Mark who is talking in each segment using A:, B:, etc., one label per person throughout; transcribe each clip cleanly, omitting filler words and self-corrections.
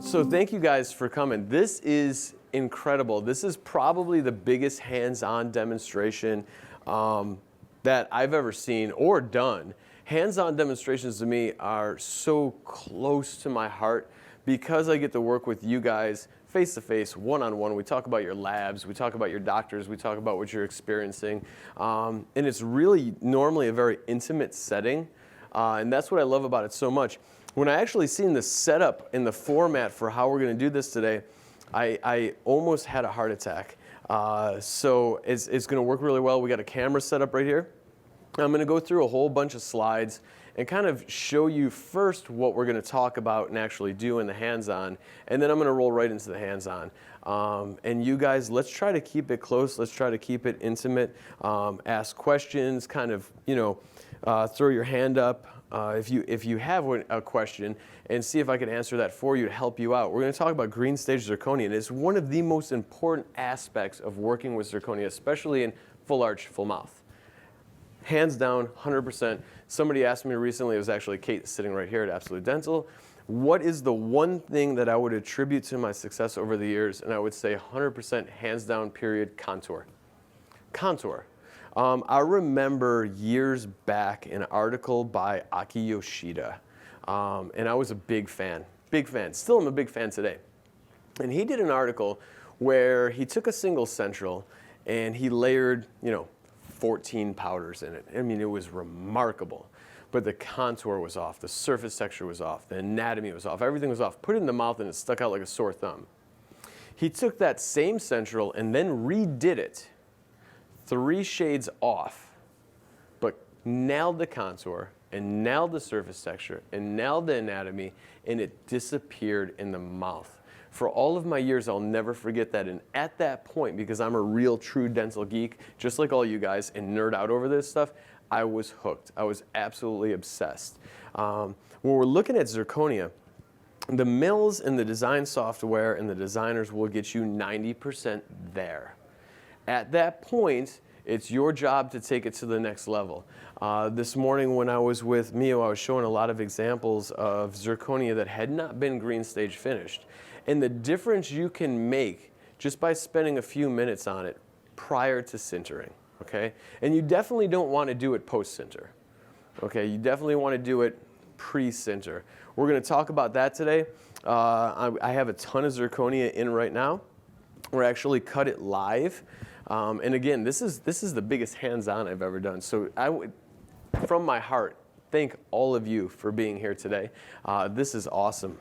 A: So thank you guys for coming. This is incredible. This is probably the biggest hands-on demonstration that I've ever seen or done. Hands-on demonstrations to me are so close to my heart because I get to work with you guys face-to-face, one-on-one. We talk about your labs, we talk about your doctors, we talk about what you're experiencing. And it's really normally a very intimate setting. And that's what I love about it so much. When I actually seen the setup and the format for how we're going to do this today, I almost had a heart attack. So it's going to work really well. We got a camera set up right here. I'm going to go through a whole bunch of slides and kind of show you first what we're going to talk about and actually do in the hands-on, and then I'm going to roll right into the hands-on. And you guys, let's try to keep it close. Let's try to keep it intimate. Ask questions, kind of, throw your hand up. If you have a question, and see if I can answer that for you to help you out. We're going to talk about green stage zirconia, and it's one of the most important aspects of working with zirconia, especially in full arch, full mouth. Hands down, 100%. Somebody asked me recently, it was actually Kate sitting right here at Absolute Dental, what is the one thing that I would attribute to my success over the years? And I would say 100% hands down, period, contour. Contour. I remember years back an article by Aki Yoshida, and I was a big fan, still am a big fan today. And he did an article where he took a single central and he layered, 14 powders in it. I mean, it was remarkable. But the contour was off, the surface texture was off, the anatomy was off, everything was off. Put it in the mouth and it stuck out like a sore thumb. He took that same central and then redid it 3 shades off, but nailed the contour and nailed the surface texture and nailed the anatomy, and it disappeared in the mouth. For all of my years, I'll never forget that. And at that point, because I'm a real true dental geek, just like all you guys, and nerd out over this stuff, I was hooked. I was absolutely obsessed. When we're looking at zirconia, the mills and the design software and the designers will get you 90% there. At that point, it's your job to take it to the next level. This morning when I was with Mio, I was showing a lot of examples of zirconia that had not been green stage finished. And the difference you can make just by spending a few minutes on it prior to sintering, okay? And you definitely don't want to do it post-sinter, okay? You definitely want to do it pre-sinter. We're going to talk about that today. I have a ton of zirconia in right now. We're actually cut it live. And again, this is the biggest hands-on I've ever done. So I would, from my heart, thank all of you for being here today. This is awesome.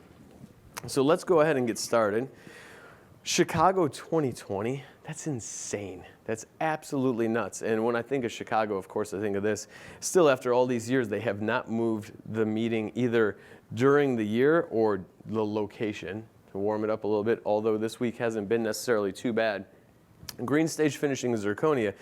A: So let's go ahead and get started. Chicago 2020, that's insane. That's absolutely nuts. And when I think of Chicago, of course, I think of this. Still, after all these years, they have not moved the meeting either during the year or the location to warm it up a little bit, although this week hasn't been necessarily too bad. Green stage finishing zirconia,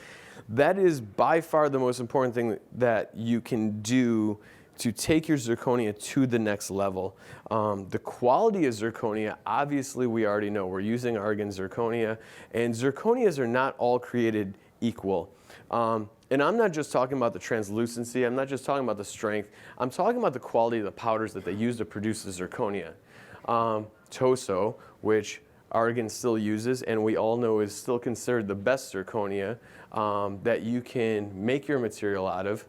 A: that is by far the most important thing that you can do to take your zirconia to the next level. The quality of zirconia, obviously we already know. We're using Argen zirconia, and zirconias are not all created equal. And I'm not just talking about the translucency, I'm not just talking about the strength, I'm talking about the quality of the powders that they use to produce the zirconia. Toso, which Argen still uses, and we all know is still considered the best zirconia that you can make your material out of,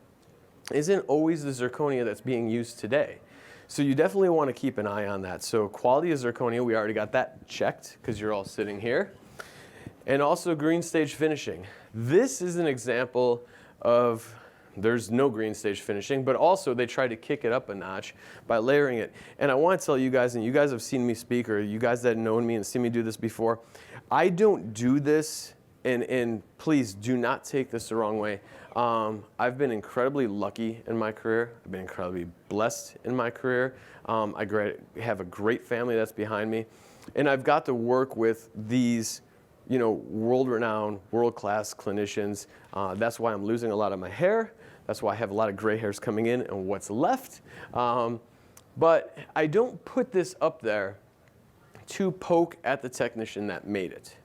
A: isn't always the zirconia that's being used today. So you definitely want to keep an eye on that. So quality of zirconia, we already got that checked because you're all sitting here. And also green stage finishing. This is an example of there's no green stage finishing, but also they try to kick it up a notch by layering it. And I want to tell you guys, and you guys have seen me speak, or you guys that have known me and seen me do this before, I don't do this, and please do not take this the wrong way. I've been incredibly lucky in my career. I've been incredibly blessed in my career. I have a great family that's behind me. And I've got to work with these world-renowned, world-class clinicians. That's why I'm losing a lot of my hair. That's why I have a lot of gray hairs coming in and what's left. But I don't put this up there to poke at the technician that made it.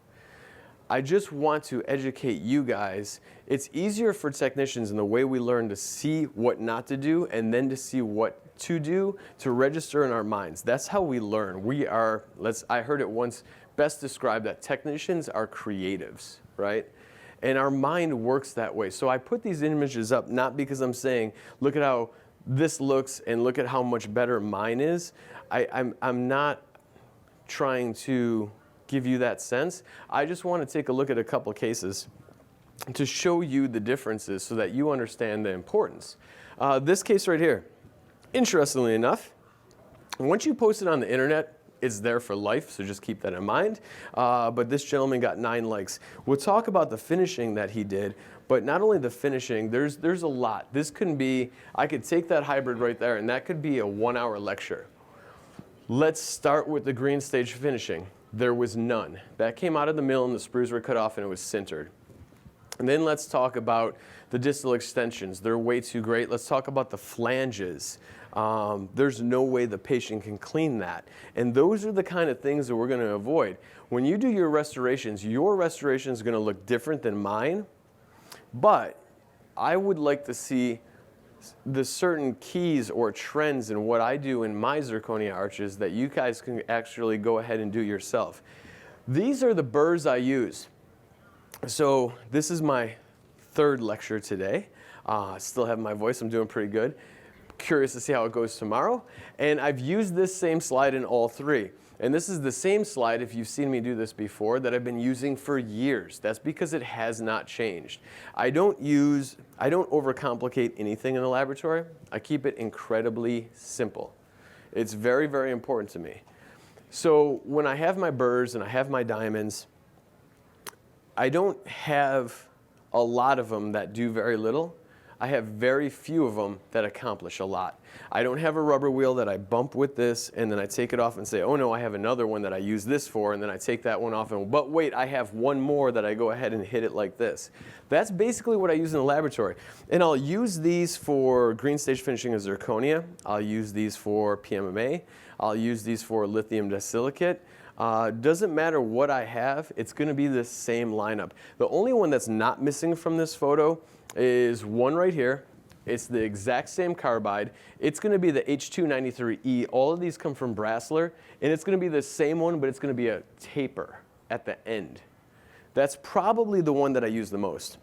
A: I just want to educate you guys. It's easier for technicians in the way we learn to see what not to do and then to see what to do to register in our minds. That's how we learn. I heard it once best described that technicians are creatives, right? And our mind works that way. So I put these images up not because I'm saying, look at how this looks and look at how much better mine is. I'm not trying to give you that sense. I just want to take a look at a couple cases to show you the differences so that you understand the importance. This case right here, interestingly enough, once you post it on the internet, it's there for life, so just keep that in mind. But this gentleman got 9 likes. We'll talk about the finishing that he did, but not only the finishing, there's a lot. This can be, I could take that hybrid right there, and that could be a 1-hour lecture. Let's start with the green stage finishing. There was none. That came out of the mill, and the sprues were cut off, and it was sintered. And then let's talk about the distal extensions. They're way too great. Let's talk about the flanges. There's no way the patient can clean that. And those are the kind of things that we're going to avoid. When you do your restoration is going to look different than mine, but I would like to see the certain keys or trends in what I do in my zirconia arches that you guys can actually go ahead and do yourself. These are the burrs I use. So this is my 3rd lecture today. I still have my voice. I'm doing pretty good. Curious to see how it goes tomorrow. And I've used this same slide in all 3. And this is the same slide, if you've seen me do this before, that I've been using for years. That's because it has not changed. I don't overcomplicate anything in the laboratory. I keep it incredibly simple. It's very, very important to me. So when I have my burrs and I have my diamonds, I don't have a lot of them that do very little. I have very few of them that accomplish a lot. I don't have a rubber wheel that I bump with this and then I take it off and say, oh no, I have another one that I use this for, and then I take that one off and, but wait, I have one more that I go ahead and hit it like this. That's basically what I use in the laboratory. And I'll use these for green stage finishing of zirconia. I'll use these for PMMA. I'll use these for lithium disilicate. Doesn't matter what I have, it's going to be the same lineup. The only one that's not missing from this photo is one right here. It's the exact same carbide. It's going to be the H293E. All of these come from Brasseler, and it's going to be the same one, but it's going to be a taper at the end. That's probably the one that I use the most.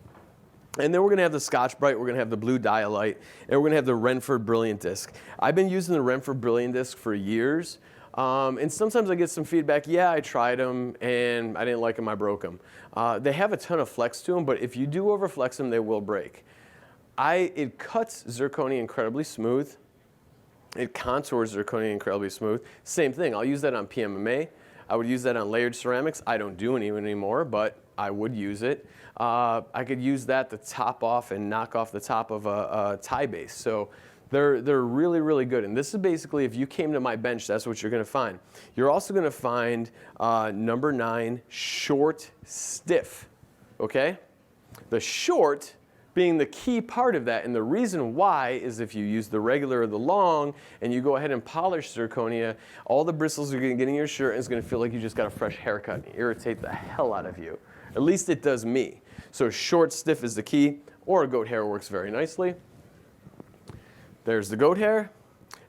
A: And then we're going to have the Scotch Brite, we're going to have the Blue Dialite, and we're going to have the Renford Brilliant Disc. I've been using the Renford Brilliant Disc for years. And sometimes I get some feedback, yeah, I tried them and I didn't like them, I broke them. They have a ton of flex to them, but if you do overflex them, they will break. It cuts zirconia incredibly smooth. It contours zirconia incredibly smooth. Same thing, I'll use that on PMMA. I would use that on layered ceramics. I don't do any anymore, but I would use it. I could use that to top off and knock off the top of a tie base. So they're really, really good. And this is basically, if you came to my bench, that's what you're going to find. You're also going to find number 9, short stiff, okay? The short being the key part of that. And the reason why is if you use the regular or the long and you go ahead and polish zirconia, all the bristles are going to get in your shirt and it's going to feel like you just got a fresh haircut and irritate the hell out of you. At least it does me. So short stiff is the key, or a goat hair works very nicely. There's the goat hair,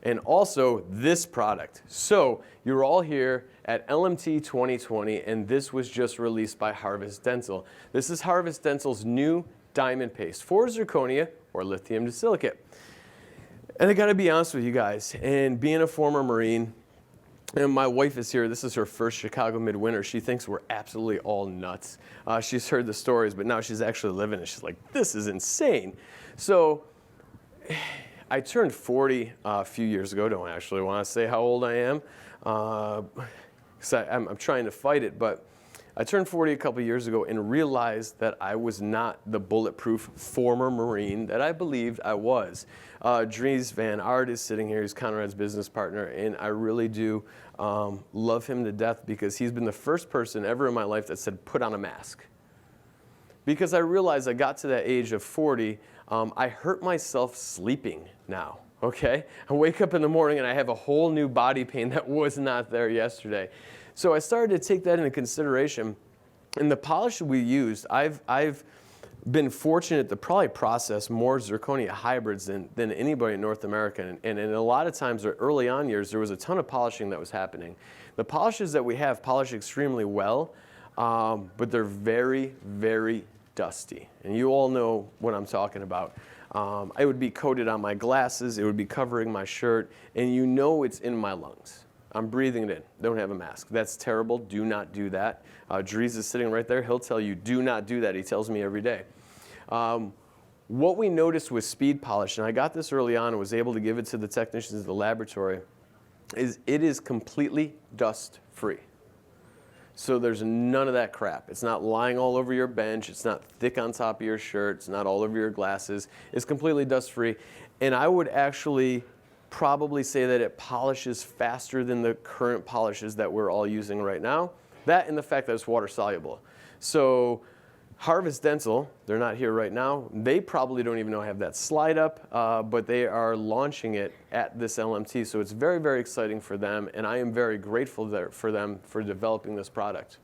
A: and also this product. So you're all here at LMT 2020, and this was just released by Harvest Dental. This is Harvest Dental's new diamond paste for zirconia or lithium disilicate. And I gotta be honest with you guys, and being a former Marine, and my wife is here, this is her first Chicago midwinter. She thinks we're absolutely all nuts. She's heard the stories, but now she's actually living it. She's like, this is insane. So I turned 40 a few years ago. Don't actually want to say how old I am, because I'm trying to fight it. But I turned 40 a couple years ago and realized that I was not the bulletproof former Marine that I believed I was. Dries Van Aert is sitting here. He's Conrad's business partner, and I really do love him to death because he's been the first person ever in my life that said, put on a mask. Because I realized I got to that age of 40, I hurt myself sleeping now, okay? I wake up in the morning and I have a whole new body pain that was not there yesterday. So I started to take that into consideration. And the polish we used, I've been fortunate to probably process more zirconia hybrids than anybody in North America. And in a lot of times, or early on years, there was a ton of polishing that was happening. The polishes that we have polish extremely well, but they're very, very dusty. And you all know what I'm talking about. It would be coated on my glasses, it would be covering my shirt, and you know it's in my lungs. I'm breathing it in, don't have a mask. That's terrible, do not do that. Dries is sitting right there, he'll tell you, do not do that. He tells me every day. What we noticed with speed polish, and I got this early on and was able to give it to the technicians in the laboratory, is it is completely dust free. So there's none of that crap. It's not lying all over your bench. It's not thick on top of your shirt. It's not all over your glasses. It's completely dust-free. And I would actually probably say that it polishes faster than the current polishes that we're all using right now. That and the fact that it's water-soluble. So Harvest Dental, they're not here right now. They probably don't even know I have that slide up, but they are launching it at this LMT. So it's very, very exciting for them, and I am very grateful for them for developing this product.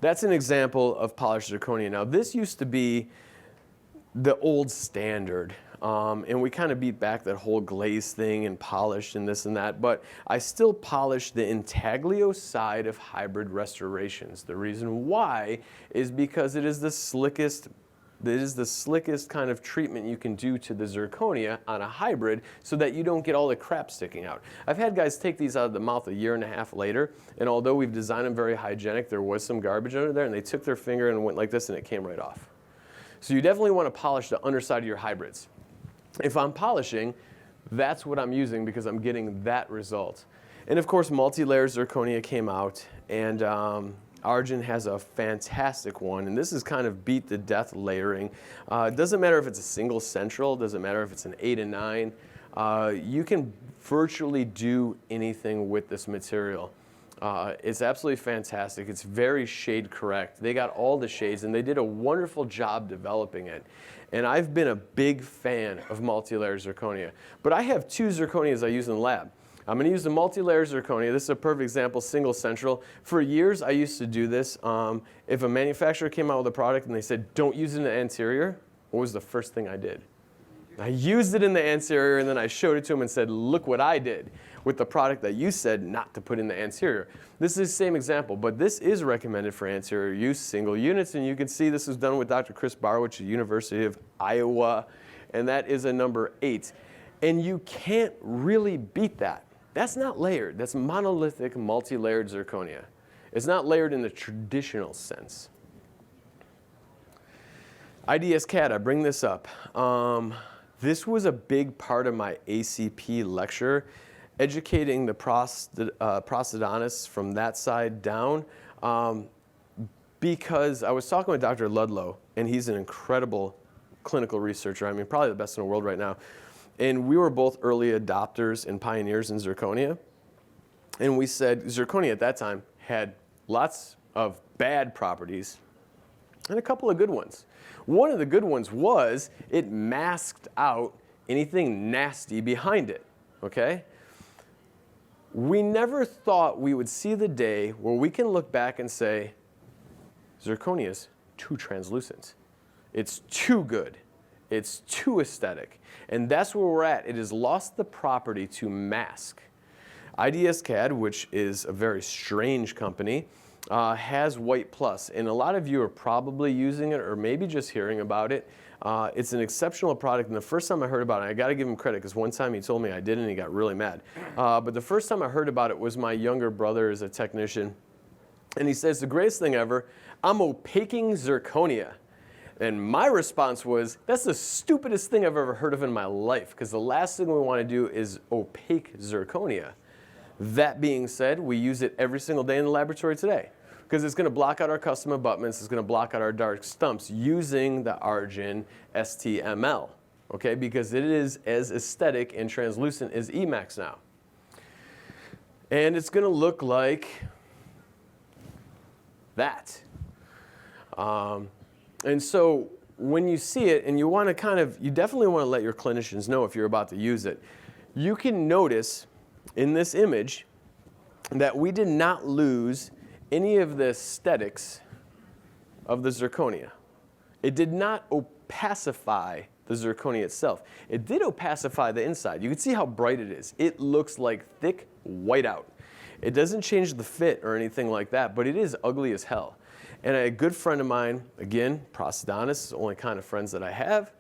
A: That's an example of polished zirconia. Now, this used to be the old standard. And we kind of beat back that whole glaze thing and polish and this and that, but I still polish the intaglio side of hybrid restorations. The reason why is because it is the slickest kind of treatment you can do to the zirconia on a hybrid so that you don't get all the crap sticking out. I've had guys take these out of the mouth a year and a half later, and although we've designed them very hygienic, there was some garbage under there, and they took their finger and went like this and it came right off. So you definitely want to polish the underside of your hybrids. If I'm polishing, that's what I'm using because I'm getting that result. And of course, multi-layer zirconia came out, and Argen has a fantastic one, and this is kind of beat the death layering. It doesn't matter if it's a single central, it doesn't matter if it's an 8 and 9. You can virtually do anything with this material. It's absolutely fantastic. It's very shade correct. They got all the shades, and they did a wonderful job developing it. And I've been a big fan of multi-layer zirconia. But I have 2 zirconias I use in the lab. I'm going to use the multi-layer zirconia. This is a perfect example, single central. For years, I used to do this. If a manufacturer came out with a product and they said, don't use it in the anterior, what was the first thing I did? I used it in the anterior, and then I showed it to them and said, look what I did with the product that you said not to put in the anterior. This is the same example, but this is recommended for anterior use, single units, and you can see this is done with Dr. Chris Barwich at the University of Iowa, and that is a number 8. And you can't really beat that. That's not layered. That's monolithic, multi-layered zirconia. It's not layered in the traditional sense. IDS CAD, I bring this up. This was a big part of my ACP lecture, educating the prosthodontists from that side down, because I was talking with Dr. Ludlow, and he's an incredible clinical researcher. I mean, probably the best in the world right now. And we were both early adopters and pioneers in zirconia. And we said zirconia at that time had lots of bad properties and a couple of good ones. One of the good ones was it masked out anything nasty behind it, okay? We never thought we would see the day where we can look back and say, zirconia is too translucent. It's too good. It's too aesthetic. And that's where we're at. It has lost the property to mask. IDS CAD, which is a very strange company, has White Plus, and a lot of you are probably using it or maybe just hearing about it. It's an exceptional product, and the first time I heard about it, I got to give him credit because one time he told me I didn't and he got really mad. But the first time I heard about it was my younger brother is a technician, and he says, the greatest thing ever, I'm opaquing zirconia. And my response was, that's the stupidest thing I've ever heard of in my life, because the last thing we want to do is opaque zirconia. That being said, we use it every single day in the laboratory today, because it's going to block out our custom abutments, it's going to block out our dark stumps using the Argen STML, okay, because it is as aesthetic and translucent as Emax now. And it's going to look like that. And so when you see it, and you want to you definitely want to let your clinicians know if you're about to use it, you can notice in this image that we did not lose any of the aesthetics of the zirconia. It did not opacify the zirconia itself. It did opacify the inside. You can see how bright it is. It looks like thick whiteout. It doesn't change the fit or anything like that, but it is ugly as hell. And a good friend of mine, again, prosthodontist, is the only kind of friends that I have,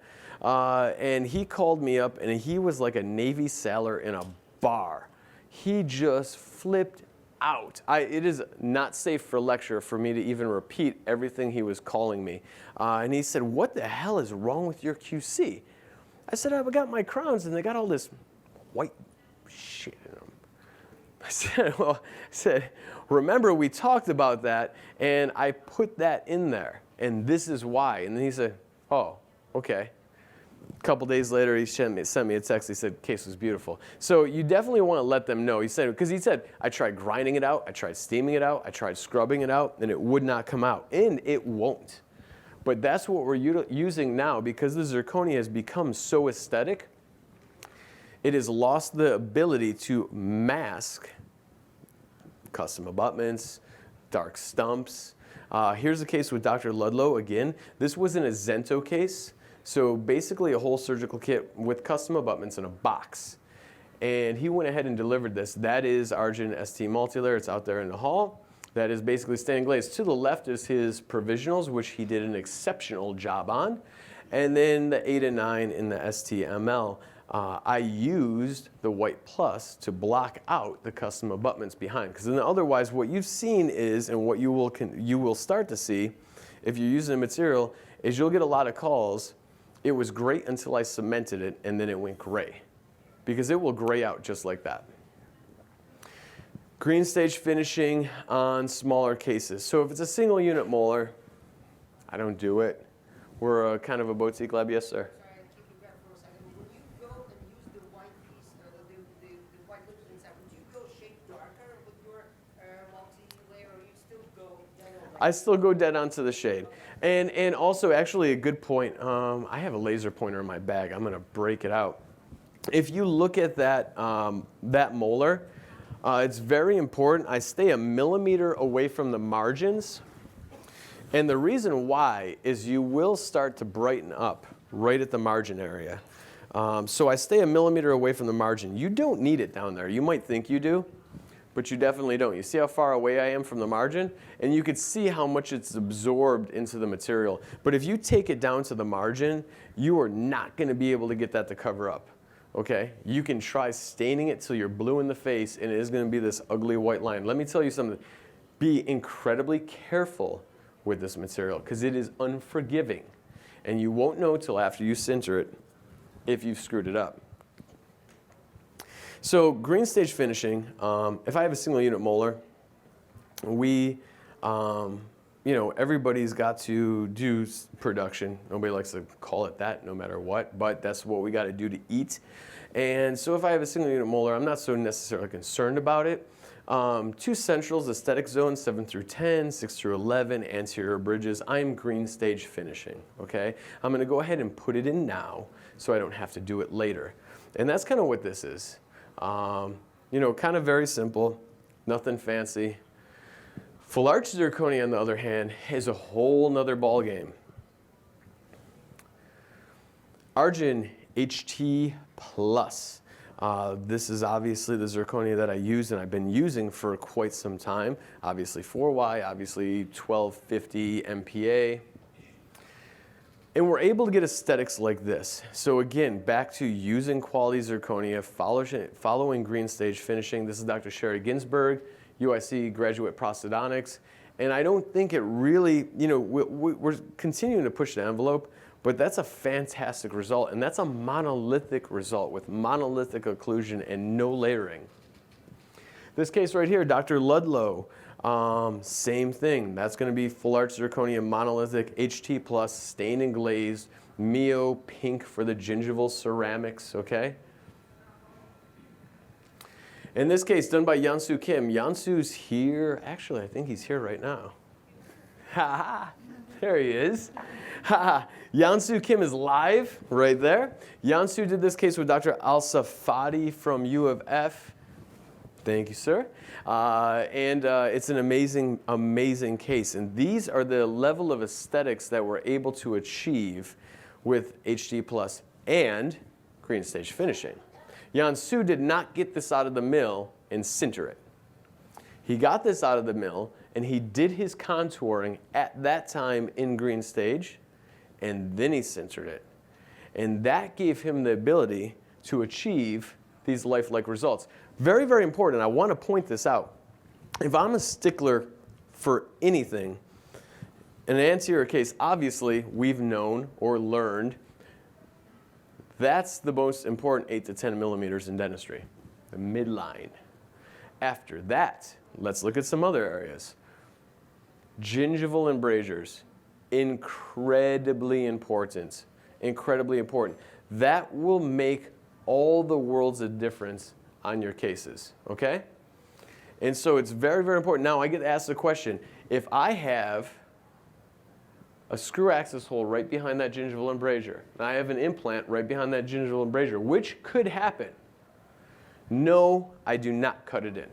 A: and he called me up, and he was like a Navy sailor in a bar. He just flipped out. It is not safe for lecture for me to even repeat everything he was calling me. And he said, "What the hell is wrong with your QC?" I said, "I've got my crowns, and they got all this white shit in them." I said, "Remember, we talked about that, and I put that in there, and this is why." And then he said, "Oh, okay." A couple days later, he sent me a text. He said, "Case was beautiful." So you definitely want to let them know. He said, because he said, "I tried grinding it out, I tried steaming it out, I tried scrubbing it out, and it would not come out." And it won't. But that's what we're using now, because the zirconia has become so aesthetic. It has lost the ability to mask custom abutments, dark stumps. Here's the case with Dr. Ludlow again. This was an Azento case. So basically a whole surgical kit with custom abutments in a box. And he went ahead and delivered this. That is Argen ST Multilayer. It's out there in the hall. That is basically stained glaze. To the left is his Provisionals, which he did an exceptional job on. And then the 8 and 9 in the STML. I used the White Plus to block out the custom abutments behind. Because then otherwise what you've seen is, and what you will start to see if you're using the material, is you'll get a lot of calls. It was great until I cemented it, and then it went gray. Because it will gray out just like that. Green stage finishing on smaller cases. So if it's a single unit molar, I don't do it. We're a kind of a boutique lab. Yes, sir?
B: Sorry, I keep you back for a second. Would you go and use the white piece, the white liquid inside, would you go shade darker with your multi-layer, or you still go dead on?
A: I still go dead onto the shade. And also, actually, a good point, I have a laser pointer in my bag. I'm going to break it out. If you look at that, that molar, it's very important. I stay a millimeter away from the margins. And the reason why is you will start to brighten up right at the margin area. So I stay a millimeter away from the margin. You don't need it down there. You might think you do, but you definitely don't. You see how far away I am from the margin? And you can see how much it's absorbed into the material. But if you take it down to the margin, you are not going to be able to get that to cover up. Okay? You can try staining it till you're blue in the face, and it is going to be this ugly white line. Let me tell you something. Be incredibly careful with this material, because it is unforgiving. And you won't know till after you sinter it if you've screwed it up. So green stage finishing, if I have a single unit molar, we, everybody's got to do production. Nobody likes to call it that no matter what, but that's what we got to do to eat. And so if I have a single unit molar, I'm not so necessarily concerned about it. 2 centrals, aesthetic zones, 7 through 10, 6 through 11, anterior bridges. I'm green stage finishing, okay? I'm going to go ahead and put it in now so I don't have to do it later. And that's kind of what this is. Kind of very simple, nothing fancy. Full arch zirconia, on the other hand, is a whole nother ball game. Argen HT Plus. This is obviously the zirconia that I use and I've been using for quite some time. Obviously 4Y, obviously 1250 MPa. And we're able to get aesthetics like this. So again, back to using quality zirconia, following green stage finishing. This is Dr. Sherry Ginsberg, UIC graduate prosthodontics. And I don't think it really, we're continuing to push the envelope, but that's a fantastic result. And that's a monolithic result with monolithic occlusion and no layering. This case right here, Dr. Ludlow, same thing. That's going to be full arch zirconia, monolithic, HT plus, stained and glazed, Mio pink for the gingival ceramics, okay? In this case, done by Yansu Kim. Yansu's here. Actually, I think he's here right now. Ha ha. There he is. Ha ha. Yansu Kim is live right there. Yansu did this case with Dr. Al Safadi from U of F. Thank you, sir. It's an amazing, amazing case. And these are the level of aesthetics that we're able to achieve with HD Plus and green stage finishing. Yansu did not get this out of the mill and sinter it. He got this out of the mill and he did his contouring at that time in green stage, and then he sintered it. And that gave him the ability to achieve these lifelike results. Very, very important. I want to point this out. If I'm a stickler for anything, in an anterior case, obviously, we've known or learned that's the most important 8 to 10 millimeters in dentistry, the midline. After that, let's look at some other areas. Gingival embrasures, incredibly important. Incredibly important. That will make all the worlds of difference on your cases, okay? And so it's very, very important. Now I get asked the question, if I have a screw access hole right behind that gingival embrasure, and I have an implant right behind that gingival embrasure, which could happen, no, I do not cut it in.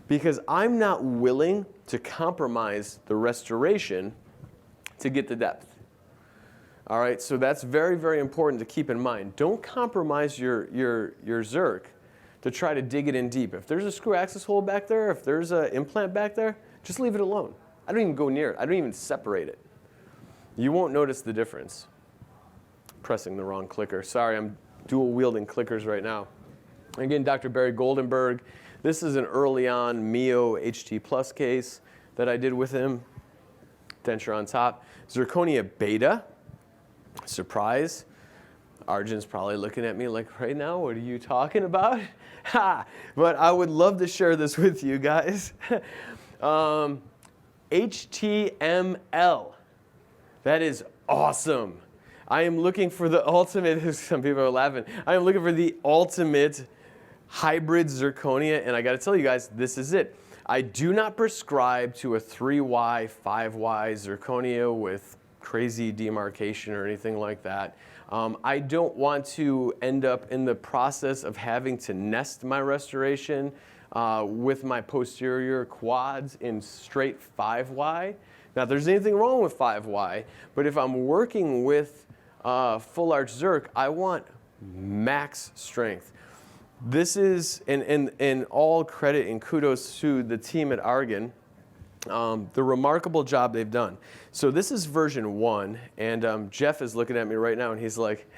A: Because I'm not willing to compromise the restoration to get the depth. All right, so that's very, very important to keep in mind. Don't compromise your Zirc to try to dig it in deep. If there's a screw access hole back there, if there's an implant back there, just leave it alone. I don't even go near it. I don't even separate it. You won't notice the difference. Pressing the wrong clicker. Sorry, I'm dual wielding clickers right now. Again, Dr. Barry Goldenberg. This is an early on Mio HT Plus case that I did with him. Denture on top. Zirconia Beta. Surprise. Argen's probably looking at me like, right now, what are you talking about? Ha! But I would love to share this with you guys. HTML. That is awesome. I am looking for the ultimate, some people are laughing, I am looking for the ultimate hybrid zirconia, and I gotta tell you guys, this is it. I do not prescribe to a 3Y, 5Y zirconia with crazy demarcation or anything like that. I don't want to end up in the process of having to nest my restoration with my posterior quads in straight 5Y. Now, if there's anything wrong with 5Y, but if I'm working with full arch Zirc, I want max strength. This is, and all credit and kudos to the team at Argen, the remarkable job they've done. So this is version 1, and Jeff is looking at me right now, and he's like,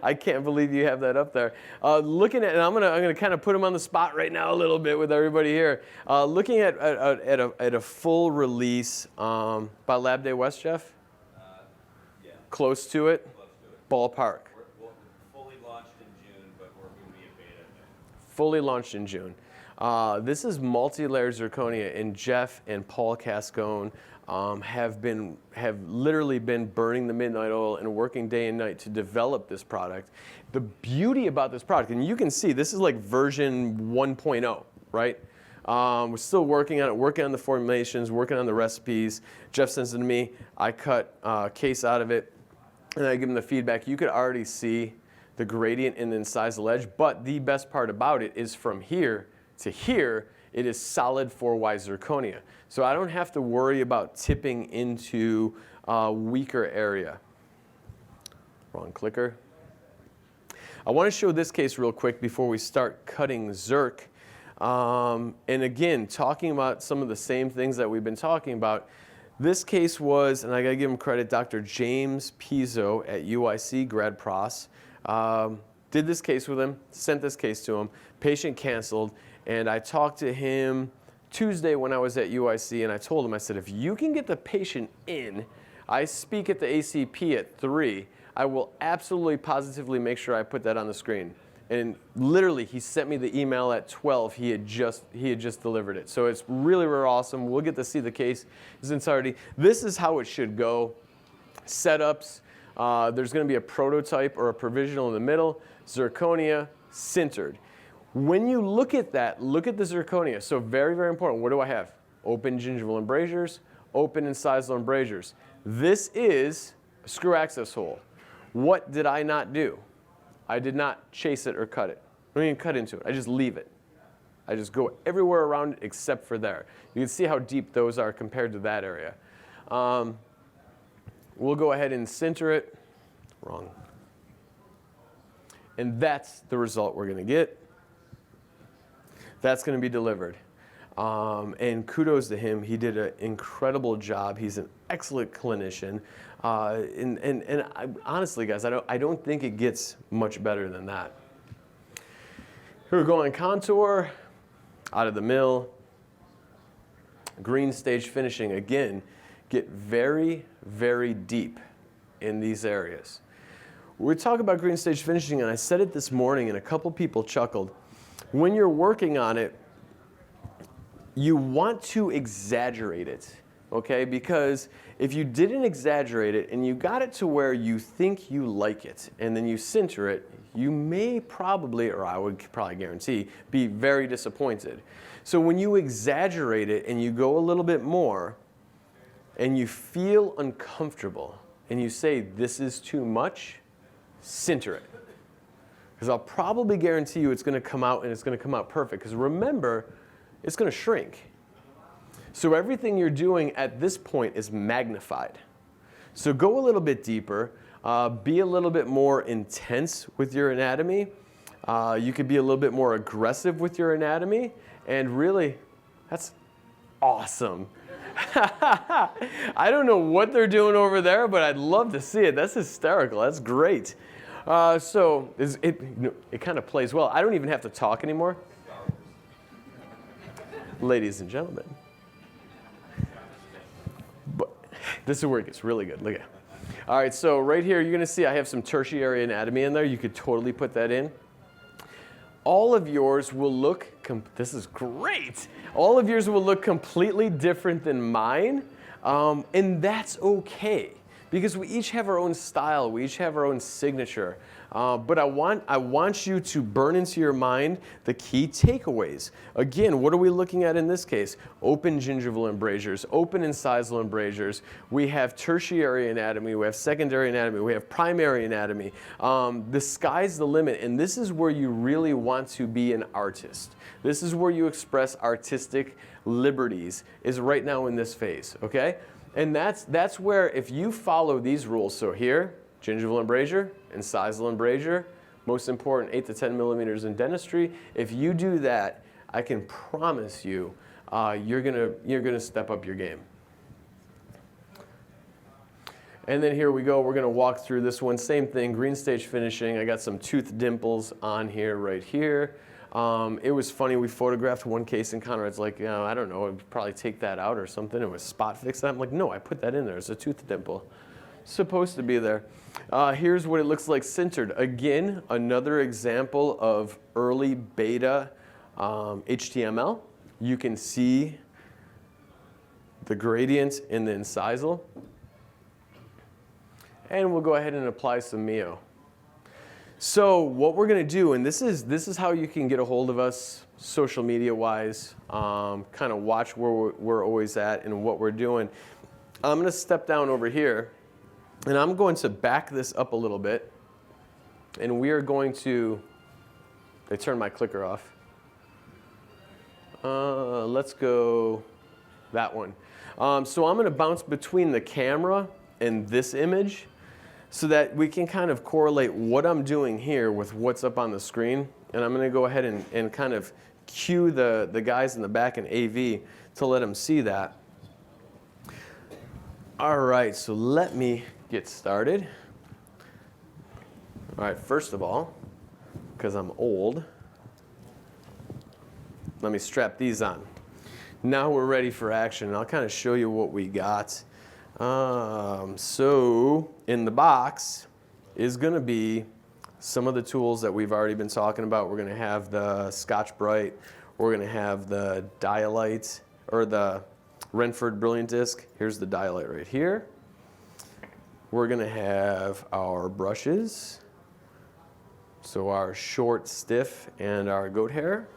A: I can't believe you have that up there. Looking at, and I'm gonna kind of put him on the spot right now a little bit with everybody here. Looking at a full release by Lab Day West, Jeff?
C: Yeah.
A: Close to it?
C: Close to it.
A: Ballpark.
C: We're fully launched in June, but we're going to be in beta now.
A: Fully launched in June. This is multi-layer zirconia, and Jeff and Paul Cascone have literally been burning the midnight oil and working day and night to develop this product. The beauty about this product, and you can see this is like version 1.0, right? We're still working on it, working on the formulations, working on the recipes. Jeff sends it to me. I cut a case out of it, and I give him the feedback. You could already see the gradient in the incisal edge, but the best part about it is from here to here, it is solid 4Y zirconia. So I don't have to worry about tipping into a weaker area. Wrong clicker. I want to show this case real quick before we start cutting Zirc. And again, talking about some of the same things that we've been talking about. This case was, and I got to give him credit, Dr. James Pizzo at UIC, grad pros. Did this case with him, sent this case to him. Patient canceled, and I talked to him Tuesday when I was at UIC, and I told him, I said, if you can get the patient in, I speak at the ACP at 3, I will absolutely positively make sure I put that on the screen. And literally, he sent me the email at 12. He had just delivered it. So it's really, really awesome. We'll get to see the case in its entirety. This is how it should go. Setups. There's going to be a prototype or a provisional in the middle. Zirconia, sintered. When you look at that, look at the zirconia. So very, very important. What do I have? Open gingival embrasures, open incisal embrasures. This is a screw access hole. What did I not do? I did not chase it or cut it. I don't even cut into it. I just leave it. I just go everywhere around it except for there. You can see how deep those are compared to that area. We'll go ahead and sinter it. Wrong. And that's the result we're going to get. That's going to be delivered. And kudos to him. He did an incredible job. He's an excellent clinician. Honestly, guys, I don't think it gets much better than that. Here we go on contour, out of the mill. Green stage finishing, again, get very, very deep in these areas. We talk about green stage finishing, and I said it this morning, and a couple people chuckled. When you're working on it, you want to exaggerate it, okay? Because if you didn't exaggerate it and you got it to where you think you like it, and then you sinter it, you may probably, or I would probably guarantee, be very disappointed. So when you exaggerate it and you go a little bit more, and you feel uncomfortable, and you say, this is too much, sinter it. Because I'll probably guarantee you it's going to come out, and it's going to come out perfect. Because remember, it's going to shrink. So everything you're doing at this point is magnified. So go a little bit deeper. Be a little bit more intense with your anatomy. You could be a little bit more aggressive with your anatomy. And really, that's awesome. I don't know what they're doing over there, but I'd love to see it. That's hysterical. That's great. So it kind of plays well. I don't even have to talk anymore. Ladies and gentlemen. But this is where it gets really good. Look at it. All right, so right here, you're going to see I have some tertiary anatomy in there. You could totally put that in. All of yours will look, this is great. All of yours will look completely different than mine, and that's okay. Because we each have our own style, we each have our own signature. But I want you to burn into your mind the key takeaways. Again, what are we looking at in this case? Open gingival embrasures, open incisal embrasures. We have tertiary anatomy, we have secondary anatomy, we have primary anatomy. The sky's the limit, and this is where you really want to be an artist. This is where you express artistic liberties, is right now in this phase, okay? And that's where, if you follow these rules, so here, gingival embrasure, incisal embrasure, most important, 8 to 10 millimeters in dentistry. If you do that, I can promise you, you're gonna step up your game. And then here we go. We're gonna walk through this one. Same thing, green stage finishing. I got some tooth dimples on here, right here. It was funny, we photographed one case in Conrad's like, I don't know, I'd probably take that out or something. It was spot fixed. I'm like, no, I put that in there. It's a tooth dimple. Supposed to be there. Here's what it looks like sintered. Again, another example of early beta HTML. You can see the gradient in the incisal. And we'll go ahead and apply some Mio. So what we're going to do, and this is how you can get a hold of us social media wise, kind of watch where we're always at and what we're doing. I'm going to step down over here, and I'm going to back this up a little bit, and we are going to, they turned my clicker off. Let's go that one. So I'm going to bounce between the camera and this image, so that we can kind of correlate what I'm doing here with what's up on the screen. And I'm going to go ahead and kind of cue the guys in the back in AV to let them see that. All right, so let me get started. All right, first of all, because I'm old, let me strap these on. Now we're ready for action. I'll kind of show you what we got. So in the box is going to be some of the tools that we've already been talking about. We're going to have the Scotch-Brite. We're going to have the Dialite, or the Renford Brilliant Disc. Here's the Dialite right here. We're going to have our brushes. So our short, stiff, and our goat hair.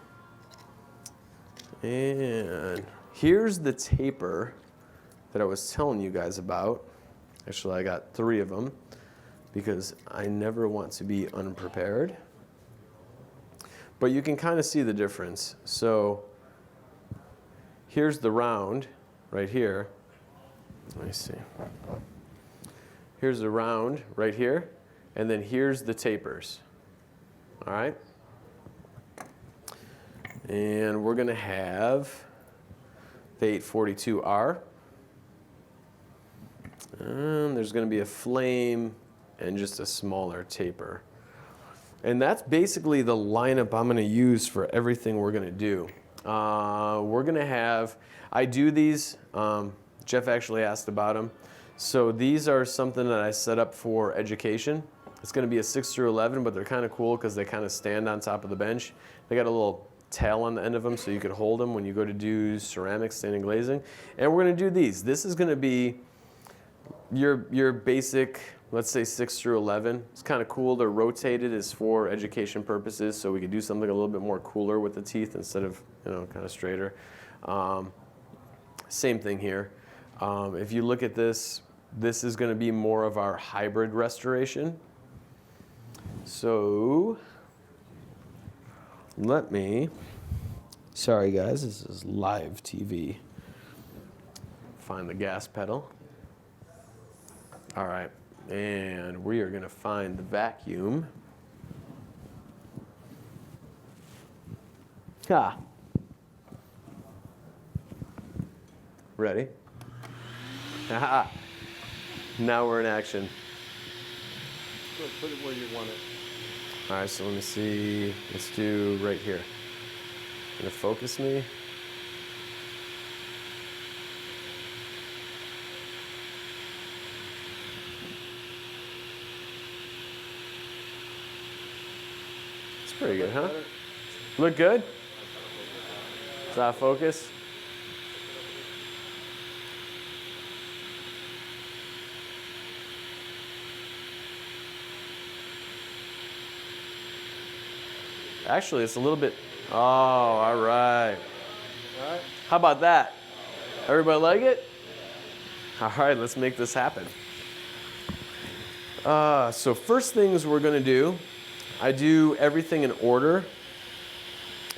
A: And here's the taper that I was telling you guys about. Actually, I got 3 of them because I never want to be unprepared. but you can kind of see the difference. So here's the round right here. Let me see. Here's the round right here, and then here's the tapers. All right? And we're going to have the 842R. And there's going to be a flame and just a smaller taper. And that's basically the lineup I'm going to use for everything we're going to do. We're going to have, I do these, Jeff actually asked about them. So these are something that I set up for education. It's going to be a 6 through 11, but they're kind of cool because they kind of stand on top of the bench. They got a little tail on the end of them so you could hold them when you go to do ceramic sanding glazing. And we're going to do these. This is going to be your basic, let's say 6 through 11. It's kind of cool. They're rotated as for education purposes, so we could do something a little bit more cooler with the teeth instead of, you know, kind of straighter. Same thing here. If you look at this, this is going to be more of our hybrid restoration. So let me, sorry guys, this is live TV. Find the gas pedal. All right, and we are going to find the vacuum. Ha. Ready? Aha. Now we're in action.
D: Put it where you want it.
A: All right, so let me see. Let's do right here. Gonna focus me. It's pretty good, huh? Look good? Is that focus? Actually, it's a little bit, oh, all right.
D: All right.
A: How about that? Everybody like it? All right, let's make this happen. So first things we're gonna do, I do everything in order.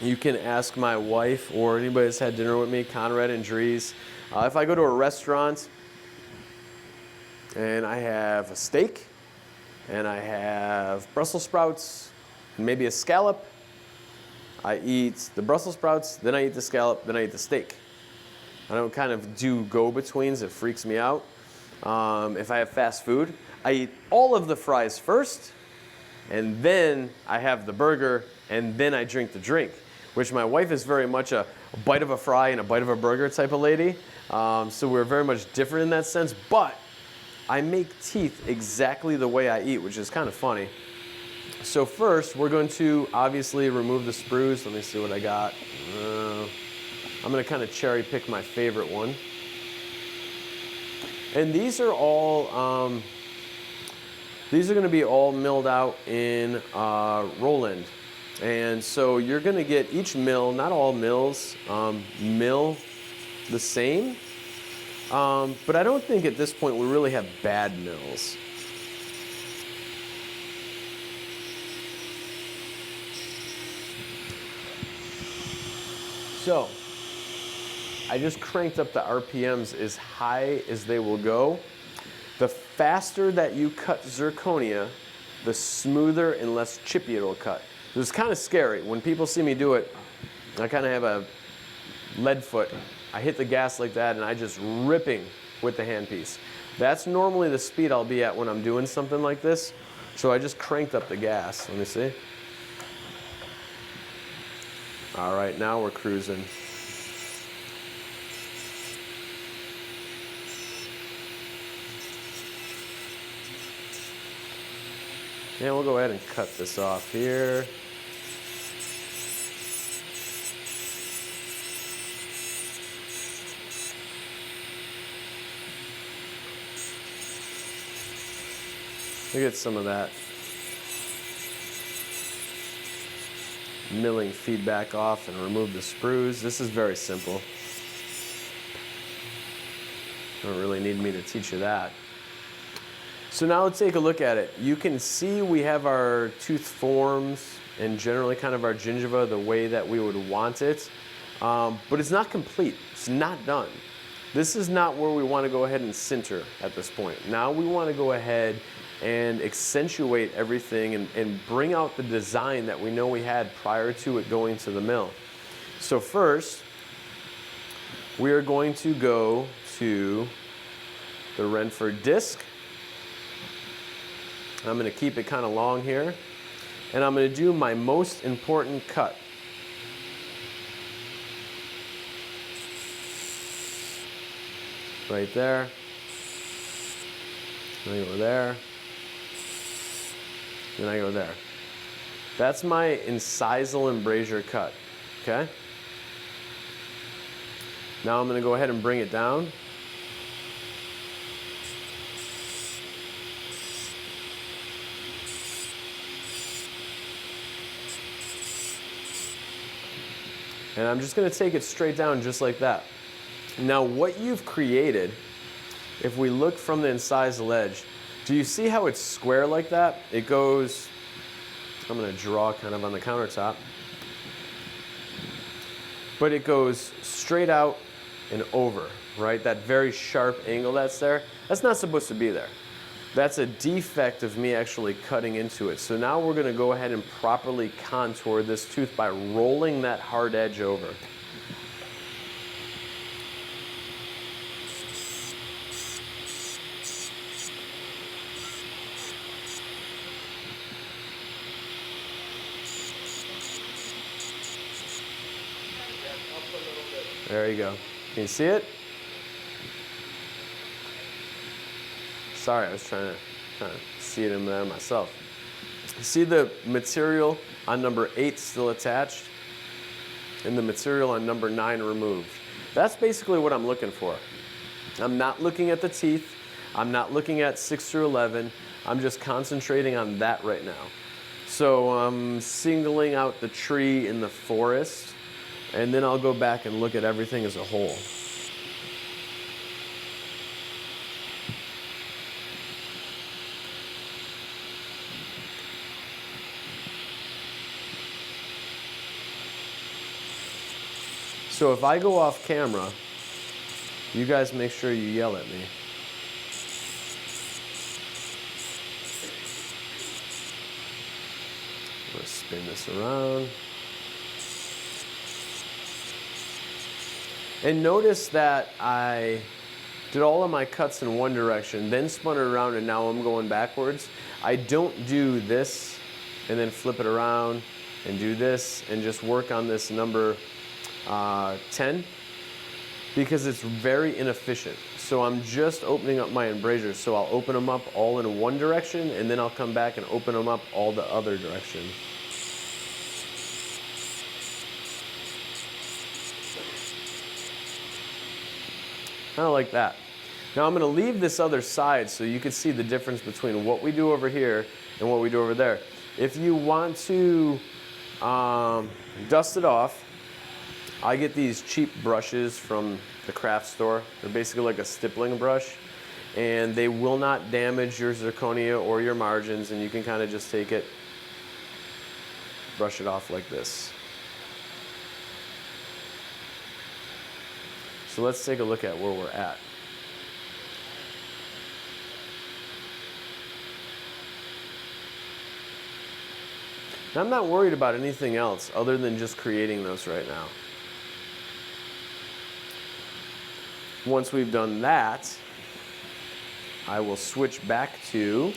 A: You can ask my wife or anybody that's had dinner with me, Conrad and Dries. If I go to a restaurant and I have a steak and I have Brussels sprouts and maybe a scallop, I eat the Brussels sprouts, then I eat the scallop, then I eat the steak. I don't kind of do go-betweens. It freaks me out. If I have fast food, I eat all of the fries first, and then I have the burger, and then I drink the drink, which my wife is very much a bite of a fry and a bite of a burger type of lady. So we're very much different in that sense, but I make teeth exactly the way I eat, which is kind of funny. So first, we're going to obviously remove the sprues. Let me see what I got. I'm going to kind of cherry pick my favorite one. And these are all, these are going to be all milled out in roll-end. And so you're going to get each mill, not all mills, mill the same. But I don't think at this point we really have bad mills. So, I just cranked up the RPMs as high as they will go. The faster that you cut zirconia, the smoother and less chippy it'll cut. It's kind of scary. When people see me do it, I kind of have a lead foot. I hit the gas like that and I just ripping with the handpiece. That's normally the speed I'll be at when I'm doing something like this. So I just cranked up the gas. Let me see. All right, now we're cruising. Yeah, we'll go ahead and cut this off here. We'll get some of that milling feedback off and remove the sprues. This is very simple. You don't really need me to teach you that. So now let's take a look at it. You can see we have our tooth forms and generally kind of our gingiva the way that we would want it. But it's not complete. It's not done. This is not where we want to go ahead and sinter at this point. Now we want to go ahead and accentuate everything and bring out the design that we know we had prior to it going to the mill. So first, we are going to go to the Renford disc. I'm going to keep it kind of long here, and I'm going to do my most important cut. Right there. Then I go there. Then I go there. That's my incisal embrasure cut, okay? Now I'm going to go ahead and bring it down. And I'm just going to take it straight down just like that. Now what you've created, if we look from the incisal edge, do you see how it's square like that? It goes, I'm going to draw kind of on the countertop, but it goes straight out and over, right? That very sharp angle that's there, that's not supposed to be there. That's a defect of me actually cutting into it. So now we're going to go ahead and properly contour this tooth by rolling that hard edge over. There you go. Can you see it? Sorry, I was trying to see it in there myself. See the material on number 8 still attached and the material on number 9 removed. That's basically what I'm looking for. I'm not looking at the teeth. I'm not looking at 6 through 11. I'm just concentrating on that right now. So I'm singling out the tree in the forest, and then I'll go back and look at everything as a whole. So if I go off camera, you guys make sure you yell at me. Let's spin this around. And notice that I did all of my cuts in one direction, then spun it around, and now I'm going backwards. I don't do this and then flip it around and do this and just work on this number 10 because it's very inefficient. So I'm just opening up my embrasures. So I'll open them up all in one direction, and then I'll come back and open them up all the other direction. Kind of like that. Now I'm going to leave this other side so you can see the difference between what we do over here and what we do over there. If you want to dust it off, I get these cheap brushes from the craft store. They're basically like a stippling brush, and they will not damage your zirconia or your margins, and you can kind of just take it, brush it off like this. So let's take a look at where we're at. Now, I'm not worried about anything else other than just creating those right now. Once we've done that, I will switch back to,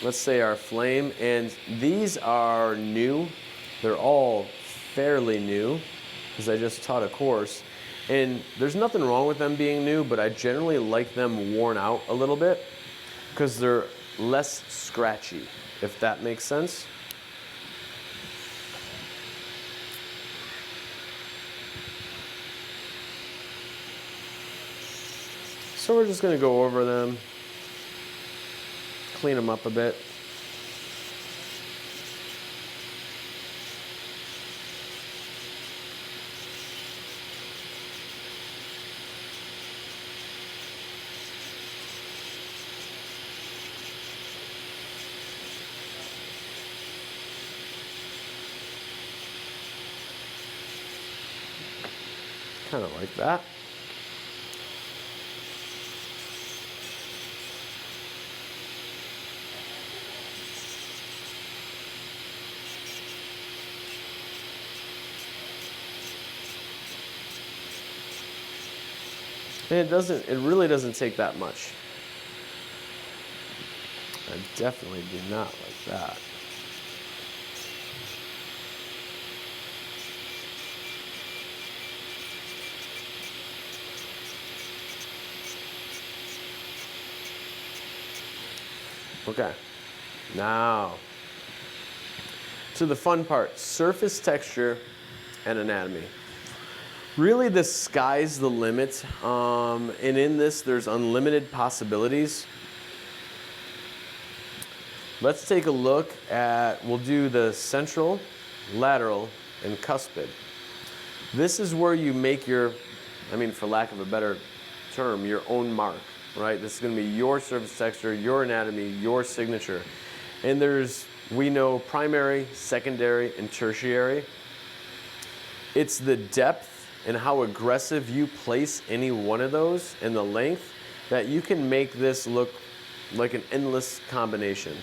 A: let's say, our flame, and these are new. They're all fairly new because I just taught a course, and there's nothing wrong with them being new, but I generally like them worn out a little bit because they're less scratchy, if that makes sense. So we're just going to go over them, clean them up a bit. Kind of like that. And it really doesn't take that much. I definitely do not like that. Okay, now to the fun part, surface texture and anatomy. Really, the sky's the limit, and in this, there's unlimited possibilities. Let's take a look at, we'll do the central, lateral, and cuspid. This is where you make your, for lack of a better term, your own mark, right? This is going to be your surface texture, your anatomy, your signature. And we know primary, secondary, and tertiary. It's the depth and how aggressive you place any one of those and the length that you can make this look like an endless combination.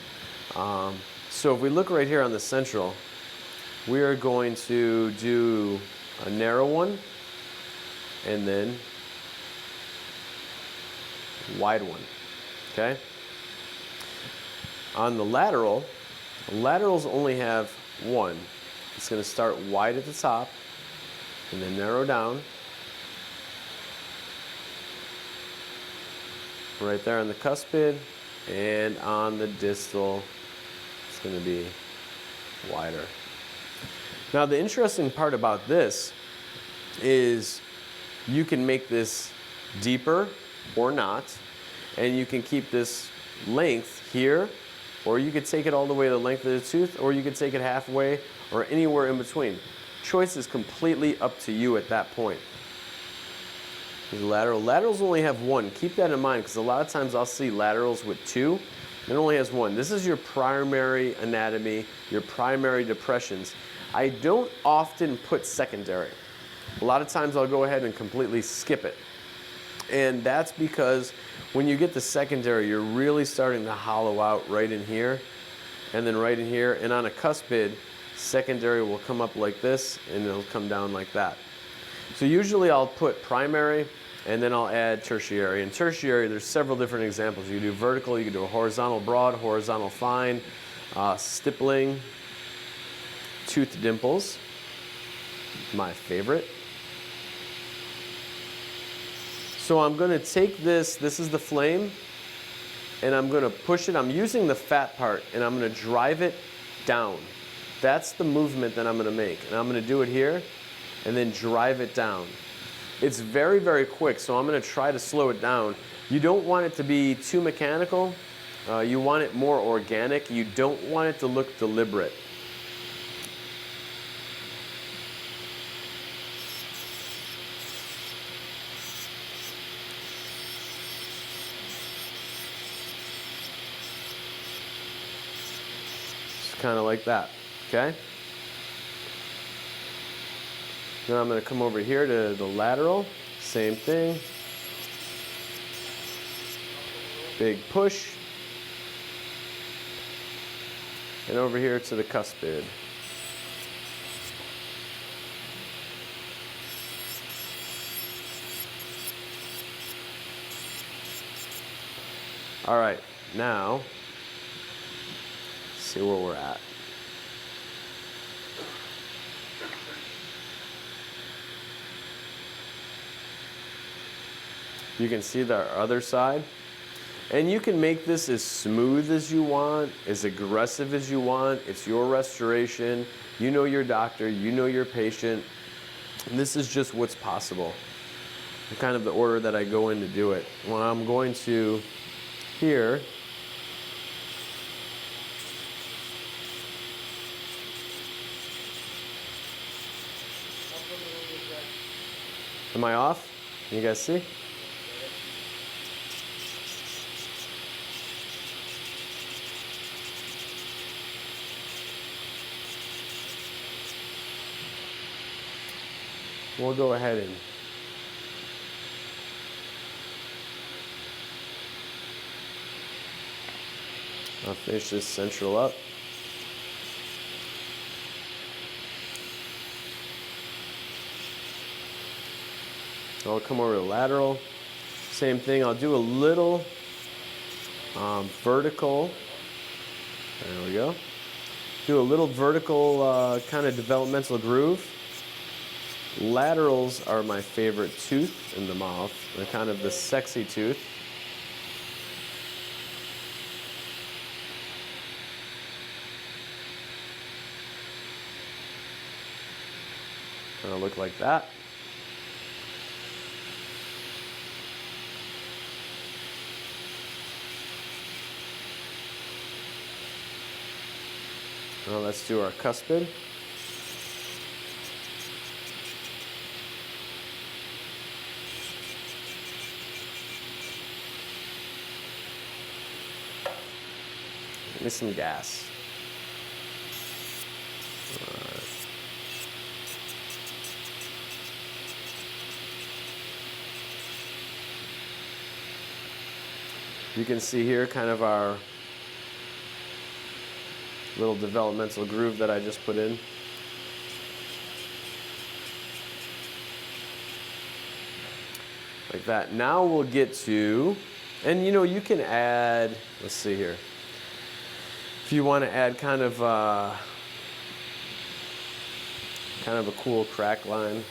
A: So if we look right here on the central, we are going to do a narrow one and then wide one, okay? On the lateral, laterals only have one. It's going to start wide at the top and then narrow down. Right there on the cuspid, and on the distal, it's going to be wider. Now the interesting part about this is you can make this deeper or not, and you can keep this length here, or you could take it all the way to the length of the tooth, or you could take it halfway, or anywhere in between. Choice is completely up to you at that point. Here's the lateral. Laterals only have one. Keep that in mind, because a lot of times I'll see laterals with two. It only has one. This is your primary anatomy, your primary depressions. I don't often put secondary. A lot of times I'll go ahead and completely skip it. And that's because when you get the secondary, you're really starting to hollow out right in here, and then right in here, and on a cuspid, secondary will come up like this, and it'll come down like that. So usually I'll put primary, and then I'll add tertiary. In tertiary, there's several different examples. You can do vertical, you can do a horizontal broad, horizontal fine, stippling, tooth dimples, my favorite. So I'm going to take this is the flame, and I'm going to push it. I'm using the fat part, and I'm going to drive it down. That's the movement that I'm going to make. And I'm going to do it here, and then drive it down. It's very, very quick, so I'm going to try to slow it down. You don't want it to be too mechanical. You want it more organic. You don't want it to look deliberate. Just kind of like that, okay? Now I'm going to come over here to the lateral, same thing. Big push. And over here to the cuspid. All right, now, let's see where we're at. You can see the other side. And you can make this as smooth as you want, as aggressive as you want. It's your restoration. You know your doctor, you know your patient. And this is just what's possible. And kind of the order that I go in to do it. When I'm going to here, am I off? Can you guys see? We'll go ahead and I'll finish this central up. I'll come over to lateral. Same thing, I'll do a little vertical. There we go. Do a little vertical kind of developmental groove. Laterals are my favorite tooth in the mouth. They're kind of the sexy tooth. Kind of look like that. Now let's do our cuspid. Give me some gas. All right. You can see here kind of our little developmental groove that I just put in. Like that. Now we'll get to, and you know, you can add, let's see here. If you want to add kind of a cool crack line.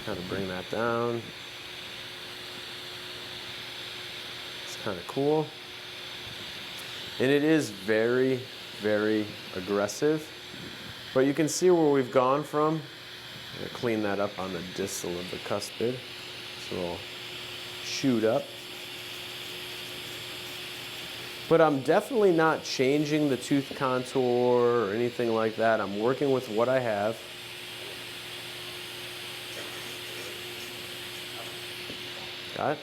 A: Kind of bring that down. It's kind of cool. And it is very, very aggressive. But you can see where we've gone from. I'm going to clean that up on the distal of the cuspid. So it'll shoot up. But I'm definitely not changing the tooth contour or anything like that. I'm working with what I have. Got it?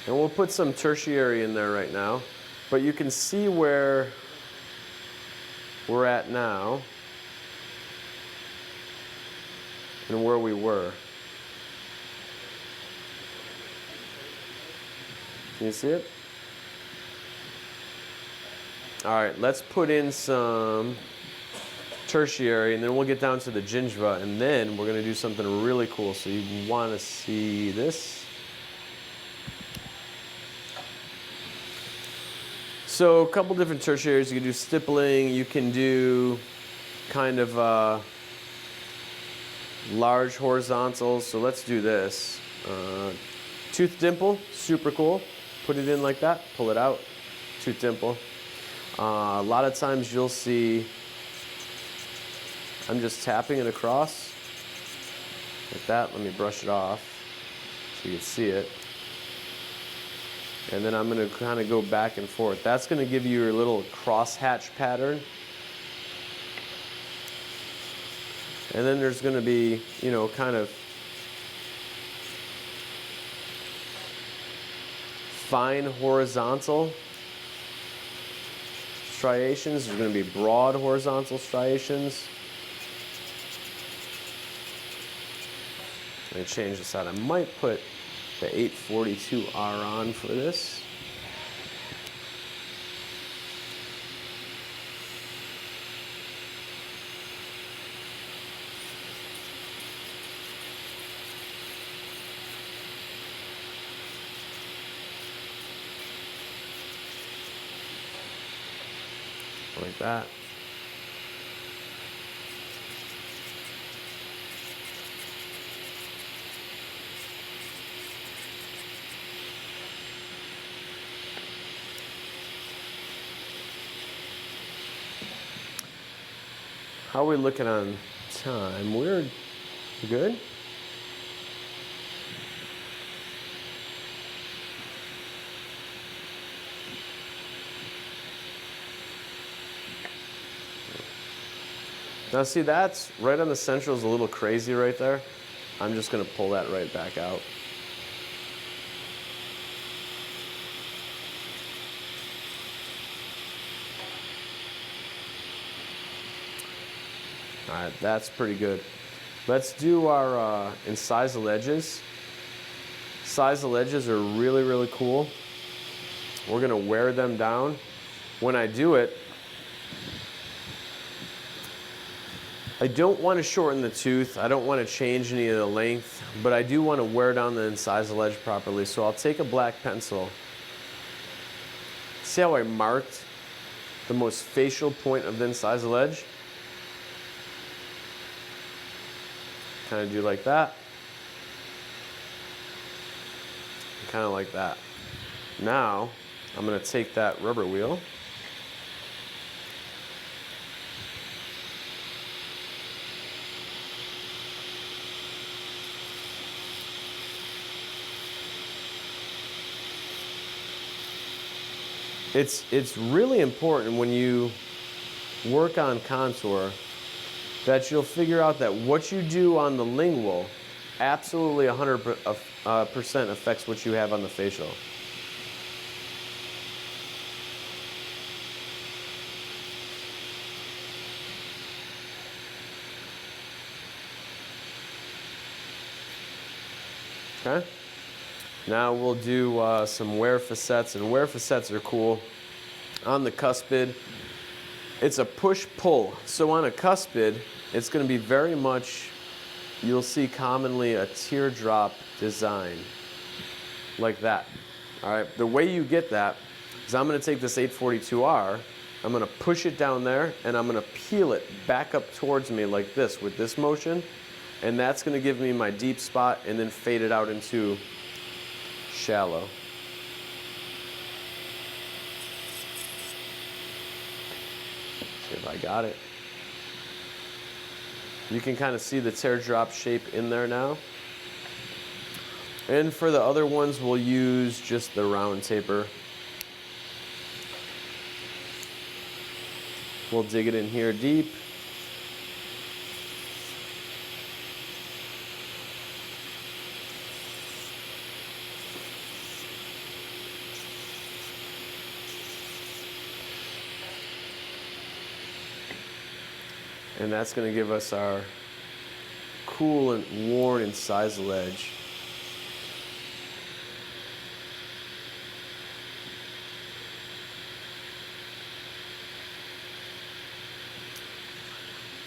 A: And we'll put some tertiary in there right now. But you can see where we're at now and where we were. Can you see it? All right, let's put in some tertiary, and then we'll get down to the gingiva, and then we're going to do something really cool. So you want to see this. So a couple different tertiaries. You can do stippling. You can do kind of large horizontals. So let's do this. Tooth dimple, super cool. Put it in like that. Pull it out. Tooth dimple. A lot of times you'll see I'm just tapping it across like that. Let me brush it off so you can see it. And then I'm going to kind of go back and forth. That's going to give you your little crosshatch pattern. And then there's going to be, you know, kind of fine horizontal striations. There's going to be broad horizontal striations. Let me change this out. I might put the 842R on for this. Like that. How are we looking on time? We're good? Now see, that's right on the central is a little crazy right there. I'm just going to pull that right back out. All right, that's pretty good. Let's do our incisal edges. Incisal edges are really, really cool. We're gonna wear them down. When I do it, I don't want to shorten the tooth. I don't want to change any of the length, but I do want to wear down the incisal edge properly. So I'll take a black pencil. See how I marked the most facial point of the incisal edge? Kind of do like that. Kind of like that. Now, I'm going to take that rubber wheel. It's really important when you work on contour that you'll figure out that what you do on the lingual absolutely 100% affects what you have on the facial. Okay? Now we'll do some wear facets, and wear facets are cool. On the cuspid, it's a push-pull. So on a cuspid, it's going to be very much, you'll see commonly a teardrop design, like that. All right, the way you get that is I'm going to take this 842R, I'm going to push it down there, and I'm going to peel it back up towards me like this with this motion, and that's going to give me my deep spot and then fade it out into shallow. See if I got it. You can kind of see the teardrop shape in there now. And for the other ones, we'll use just the round taper. We'll dig it in here deep. And that's going to give us our cool and worn incisal edge.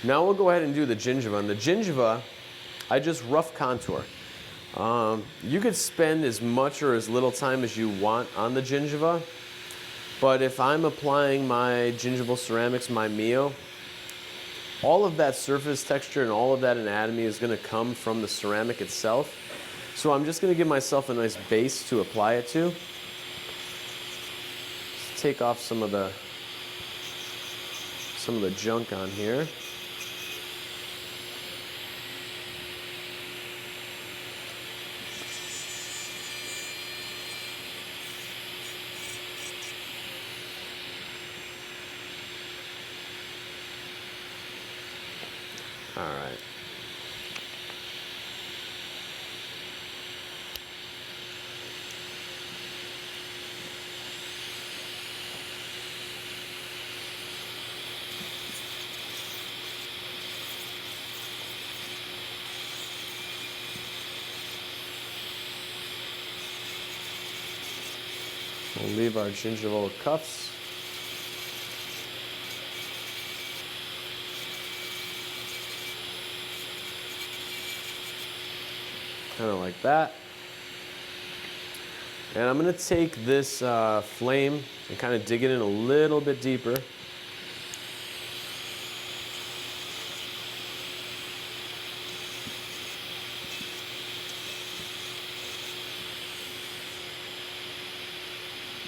A: Now we'll go ahead and do the gingiva. And the gingiva, I just rough contour. You could spend as much or as little time as you want on the gingiva, but if I'm applying my gingival ceramics, my Mio, all of that surface texture and all of that anatomy is going to come from the ceramic itself. So I'm just going to give myself a nice base to apply it to. Just take off some of the junk on here. All right. We'll leave our gingival cuffs. Kind of like that. And I'm going to take this flame and kind of dig it in a little bit deeper.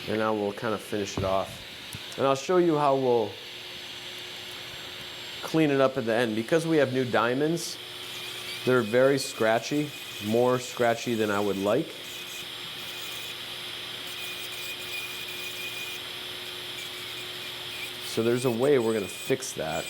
A: And now we'll kind of finish it off. And I'll show you how we'll clean it up at the end. Because we have new diamonds, they're very scratchy, more scratchy than I would like. So there's a way we're going to fix that.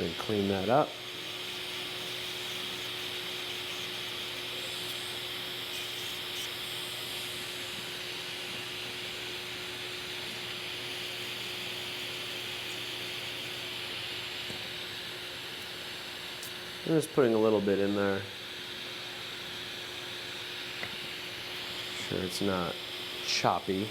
A: ahead and clean that up. I'm just putting a little bit in there. Sure it's not choppy.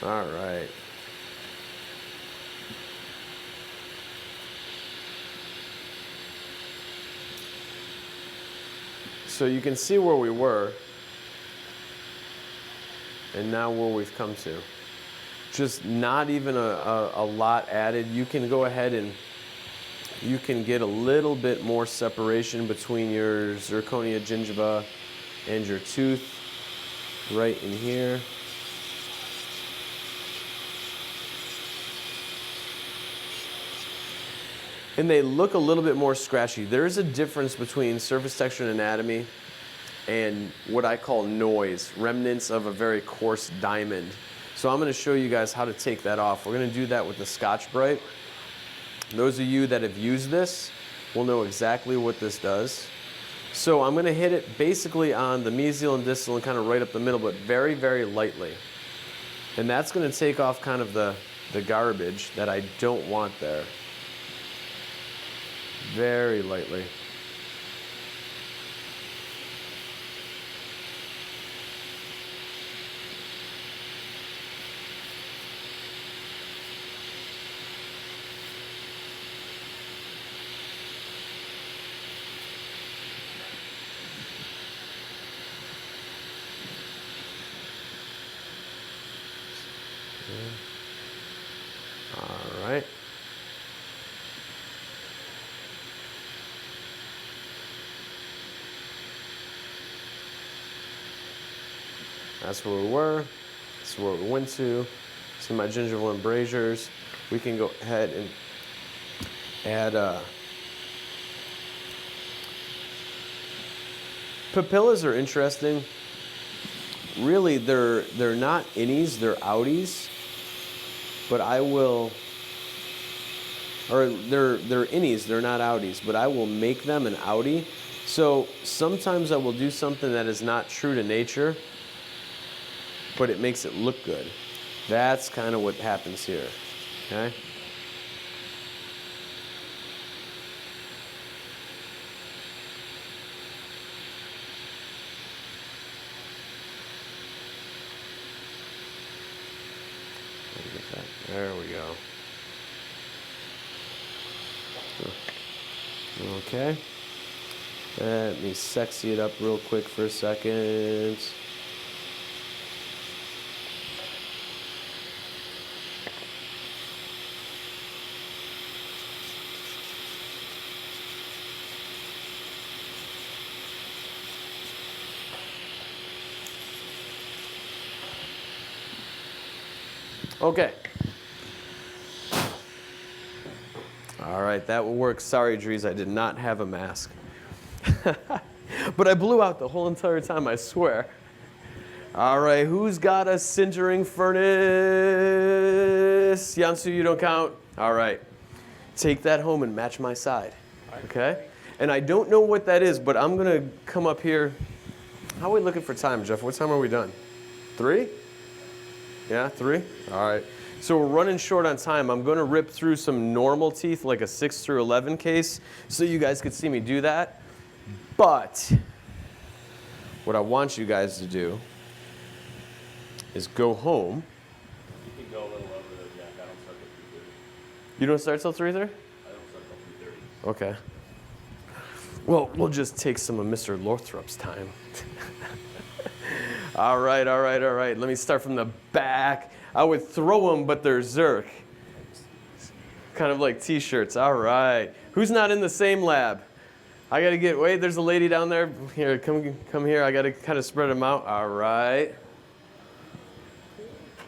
A: All right. So you can see where we were and now where we've come to. Just not even a lot added. You can go ahead and you can get a little bit more separation between your zirconia gingiva and your tooth right in here. And they look a little bit more scratchy. There is a difference between surface texture and anatomy and what I call noise, remnants of a very coarse diamond. So I'm going to show you guys how to take that off. We're going to do that with the Scotch-Brite. Those of you that have used this will know exactly what this does. So I'm going to hit it basically on the mesial and distal and kind of right up the middle, but very, very lightly. And that's going to take off kind of the garbage that I don't want there. Very lightly. All right. That's where we were. That's where we went to. See my gingival embrasures. We can go ahead and add papillas are interesting. Really, they're not innies, they're outies. But I will, or they're innies, they're not outies, but I will make them an outie. So sometimes I will do something that is not true to nature, but it makes it look good. That's kind of what happens here, okay? Let me get that. There we go. Okay. Let me sexy it up real quick for a second. Okay. All right, that will work. Sorry, Dries, I did not have a mask. But I blew out the whole entire time, I swear. All right, who's got a sintering furnace? Yansu, you don't count? All right. Take that home and match my side, okay? And I don't know what that is, but I'm going to come up here. How are we looking for time, Jeff? What time are we done? 3? Yeah, 3? All right. So we're running short on time. I'm going to rip through some normal teeth, like a 6 through 11 case, so you guys could see me do that. But what I want you guys to do is go home.
C: You can go a little over the, yeah, I don't start till 3:30.
A: You don't start till 3:30?
C: I don't start till 3:30.
A: Okay. Well, we'll just take some of Mr. Lothrop's time. All right, all right, all right. Let me start from the back. I would throw them, but they're Zirc. Kind of like t-shirts. All right. Who's not in the same lab? I gotta get, wait, there's a lady down there. Here, come here. I gotta kind of spread them out. All right.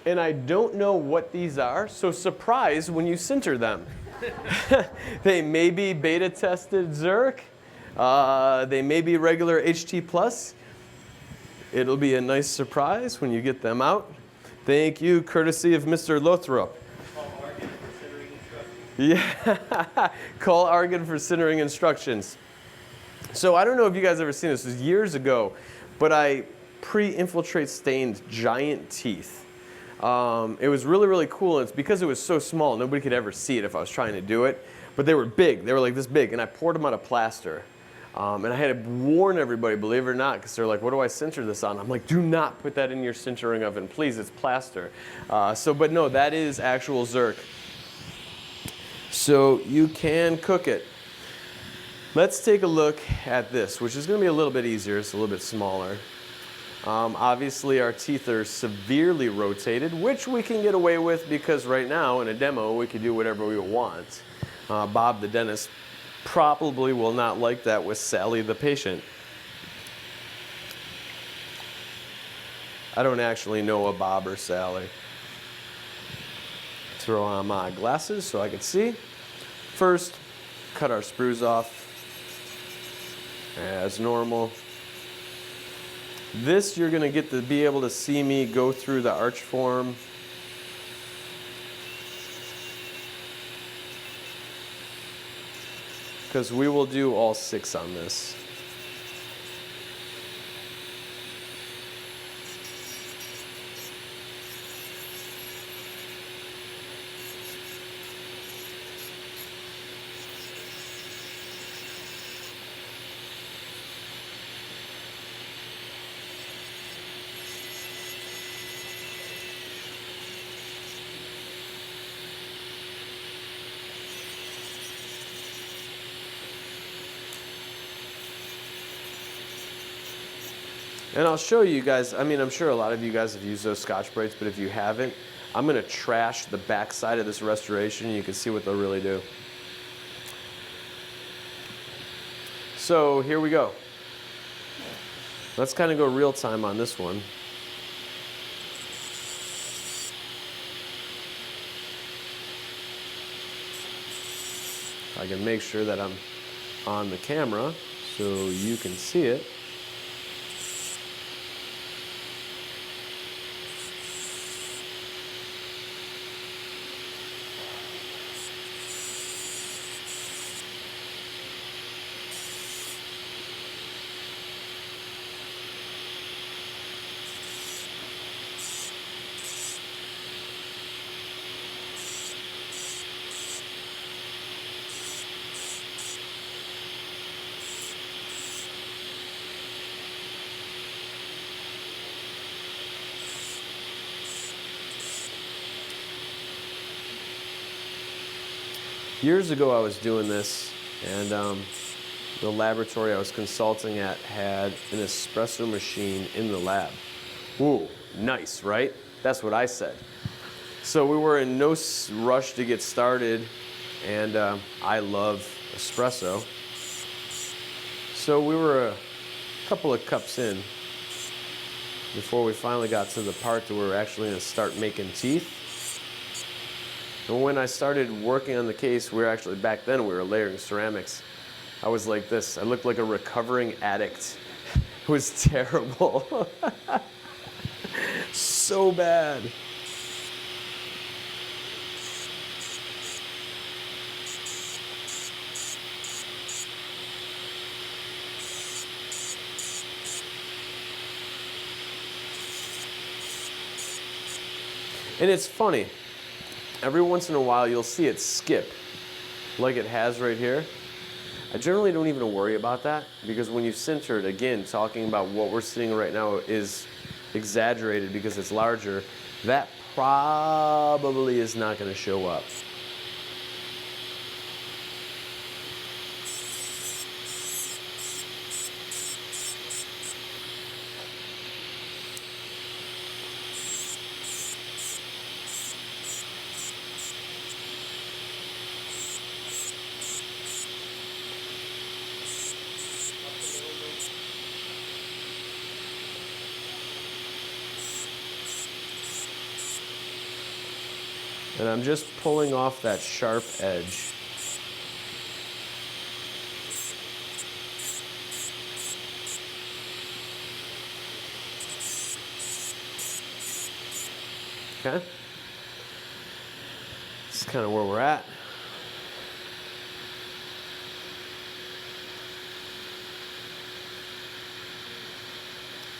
A: And I don't know what these are, so surprise when you sinter them. They may be beta tested Zirc. They may be regular HT+. It'll be a nice surprise when you get them out. Thank you, courtesy of Mr. Lothrop.
C: Call Argen for sintering instructions.
A: Yeah, call Argen for sintering instructions. So I don't know if you guys ever seen this. This was years ago, but I pre-infiltrate stained giant teeth. It was really, really cool. And it's because it was so small, nobody could ever see it if I was trying to do it. But they were big. They were like this big, and I poured them out of plaster. And I had to warn everybody, believe it or not, because they're like, what do I sinter this on? I'm like, do not put that in your sintering oven. Please, it's plaster. But no, that is actual Zirc. So you can cook it. Let's take a look at this, which is going to be a little bit easier. It's a little bit smaller. Obviously, our teeth are severely rotated, which we can get away with because right now, in a demo, we can do whatever we want. Bob the dentist probably will not like that with Sally the patient. I don't actually know a Bob or Sally. Throw on my glasses so I can see. First, cut our sprues off as normal. This you're going to get to be able to see me go through the arch form. Because we will do all 6 on this. And I'll show you guys, I mean, I'm sure a lot of you guys have used those Scotch Brites, but if you haven't, I'm going to trash the back side of this restoration and you can see what they'll really do. So here we go. Let's kind of go real time on this one. I can make sure that I'm on the camera so you can see it. Years ago I was doing this, and the laboratory I was consulting at had an espresso machine in the lab. Ooh, nice, right? That's what I said. So we were in no rush to get started, and I love espresso. So we were a couple of cups in before we finally got to the part where we were actually going to start making teeth. And when I started working on the case, back then we were layering ceramics. I was like this. I looked like a recovering addict. It was terrible. So bad. And it's funny. Every once in a while, you'll see it skip, like it has right here. I generally don't even worry about that, because when you sintered, again, talking about what we're seeing right now is exaggerated because it's larger. That probably is not going to show up. And I'm just pulling off that sharp edge. Okay. This is kind of where we're at.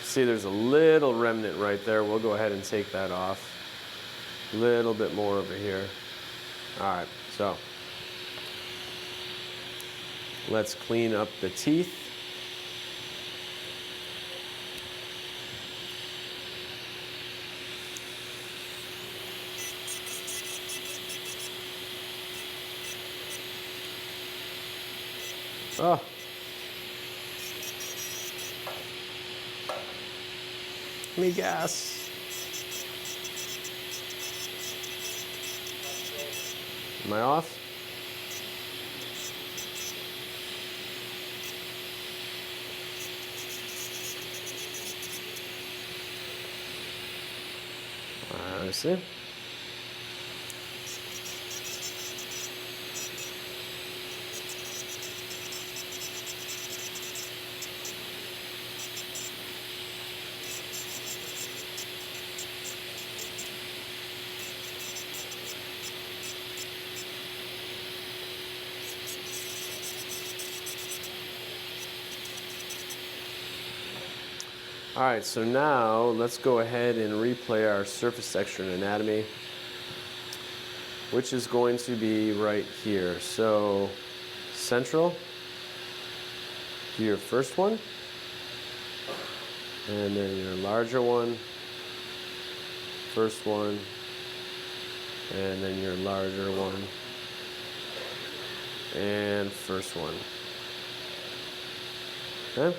A: See, there's a little remnant right there. We'll go ahead and take that off. A little bit more over here. All right, so let's clean up the teeth. Oh. Give me gas. Am I off? I see. All right, so now let's go ahead and replay our surface texture and anatomy, which is going to be right here. So central, do your first one, and then your larger one, first one, and then your larger one, and first one. Okay?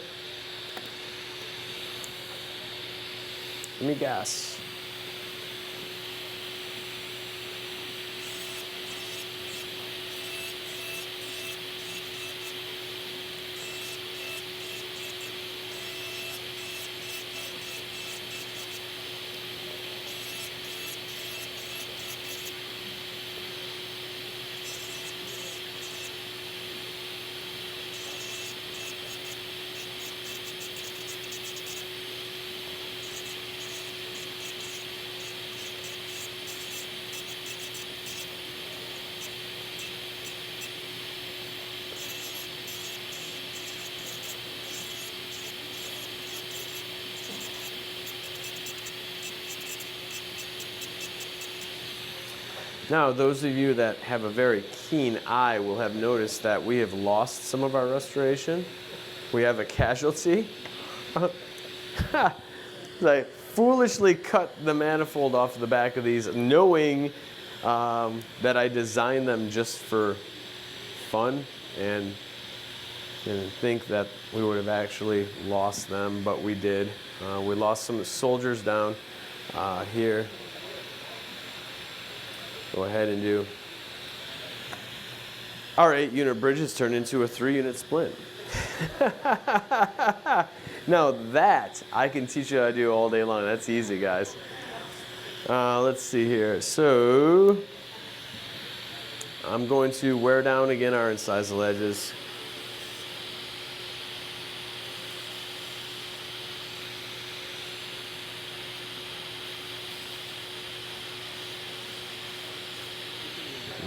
A: Give me gas. Now, those of you that have a very keen eye will have noticed that we have lost some of our restoration. We have a casualty. I foolishly cut the manifold off the back of these, knowing that I designed them just for fun, and didn't think that we would have actually lost them, but we did. We lost some soldiers down here. Go ahead and do our 8-unit bridges turn into a 3-unit splint. Now that I can teach you how to do all day long. That's easy, guys. Let's see here. So I'm going to wear down again our incisal edges.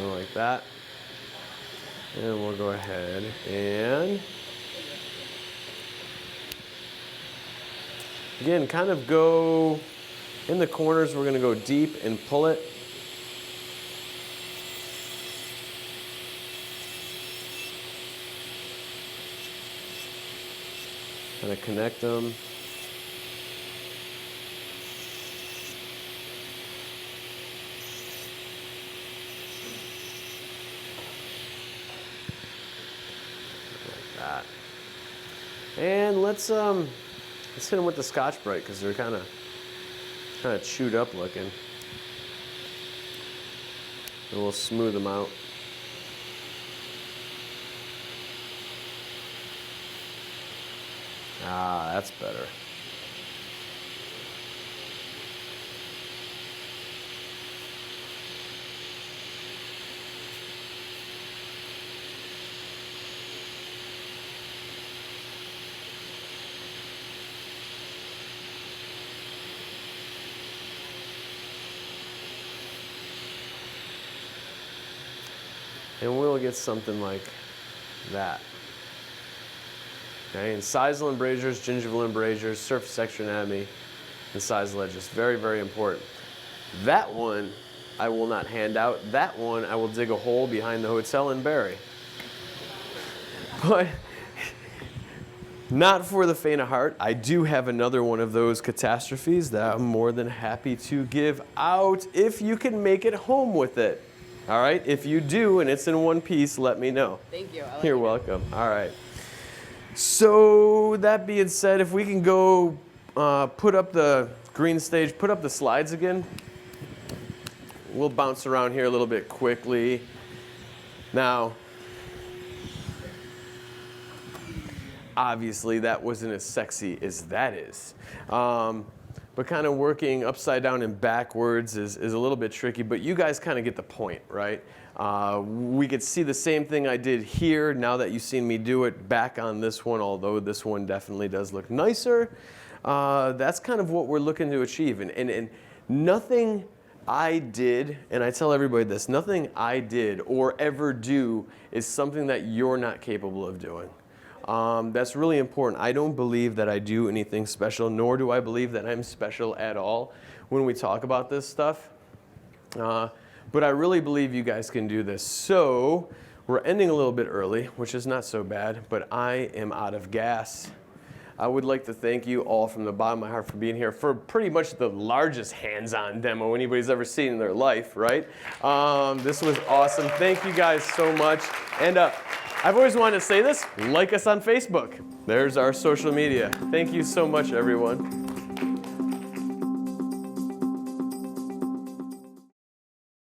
A: Like that. And we'll go ahead and again kind of go in the corners. We're going to go deep and pull it. Kind of connect them. And let's hit them with the Scotch-Brite because they're kind of chewed up looking. And we'll smooth them out. Ah, that's better. And we'll get something like that. Okay, incisal embrasures, gingival embrasures, surface texture anatomy, incisal edges. Very, very important. That one I will not hand out. That one I will dig a hole behind the hotel and bury. But not for the faint of heart. I do have another one of those catastrophes that I'm more than happy to give out if you can make it home with it. All right, if you do and it's in one piece, let me know.
B: Thank you.
A: You're welcome. All right. So that being said, if we can go put up the green stage, put up the slides again. We'll bounce around here a little bit quickly. Now, obviously that wasn't as sexy as that is. But kind of working upside down and backwards is a little bit tricky, but you guys kind of get the point, right? We could see the same thing I did here now that you've seen me do it back on this one, although this one definitely does look nicer. That's kind of what we're looking to achieve. And nothing I did, and I tell everybody this, nothing I did or ever do is something that you're not capable of doing. That's really important. I don't believe that I do anything special, nor do I believe that I'm special at all when we talk about this stuff. But I really believe you guys can do this. So we're ending a little bit early, which is not so bad, but I am out of gas. I would like to thank you all from the bottom of my heart for being here for pretty much the largest hands-on demo anybody's ever seen in their life, right? This was awesome. Thank you guys so much. And I've always wanted to say this, like us on Facebook. There's our social media. Thank you so much, everyone.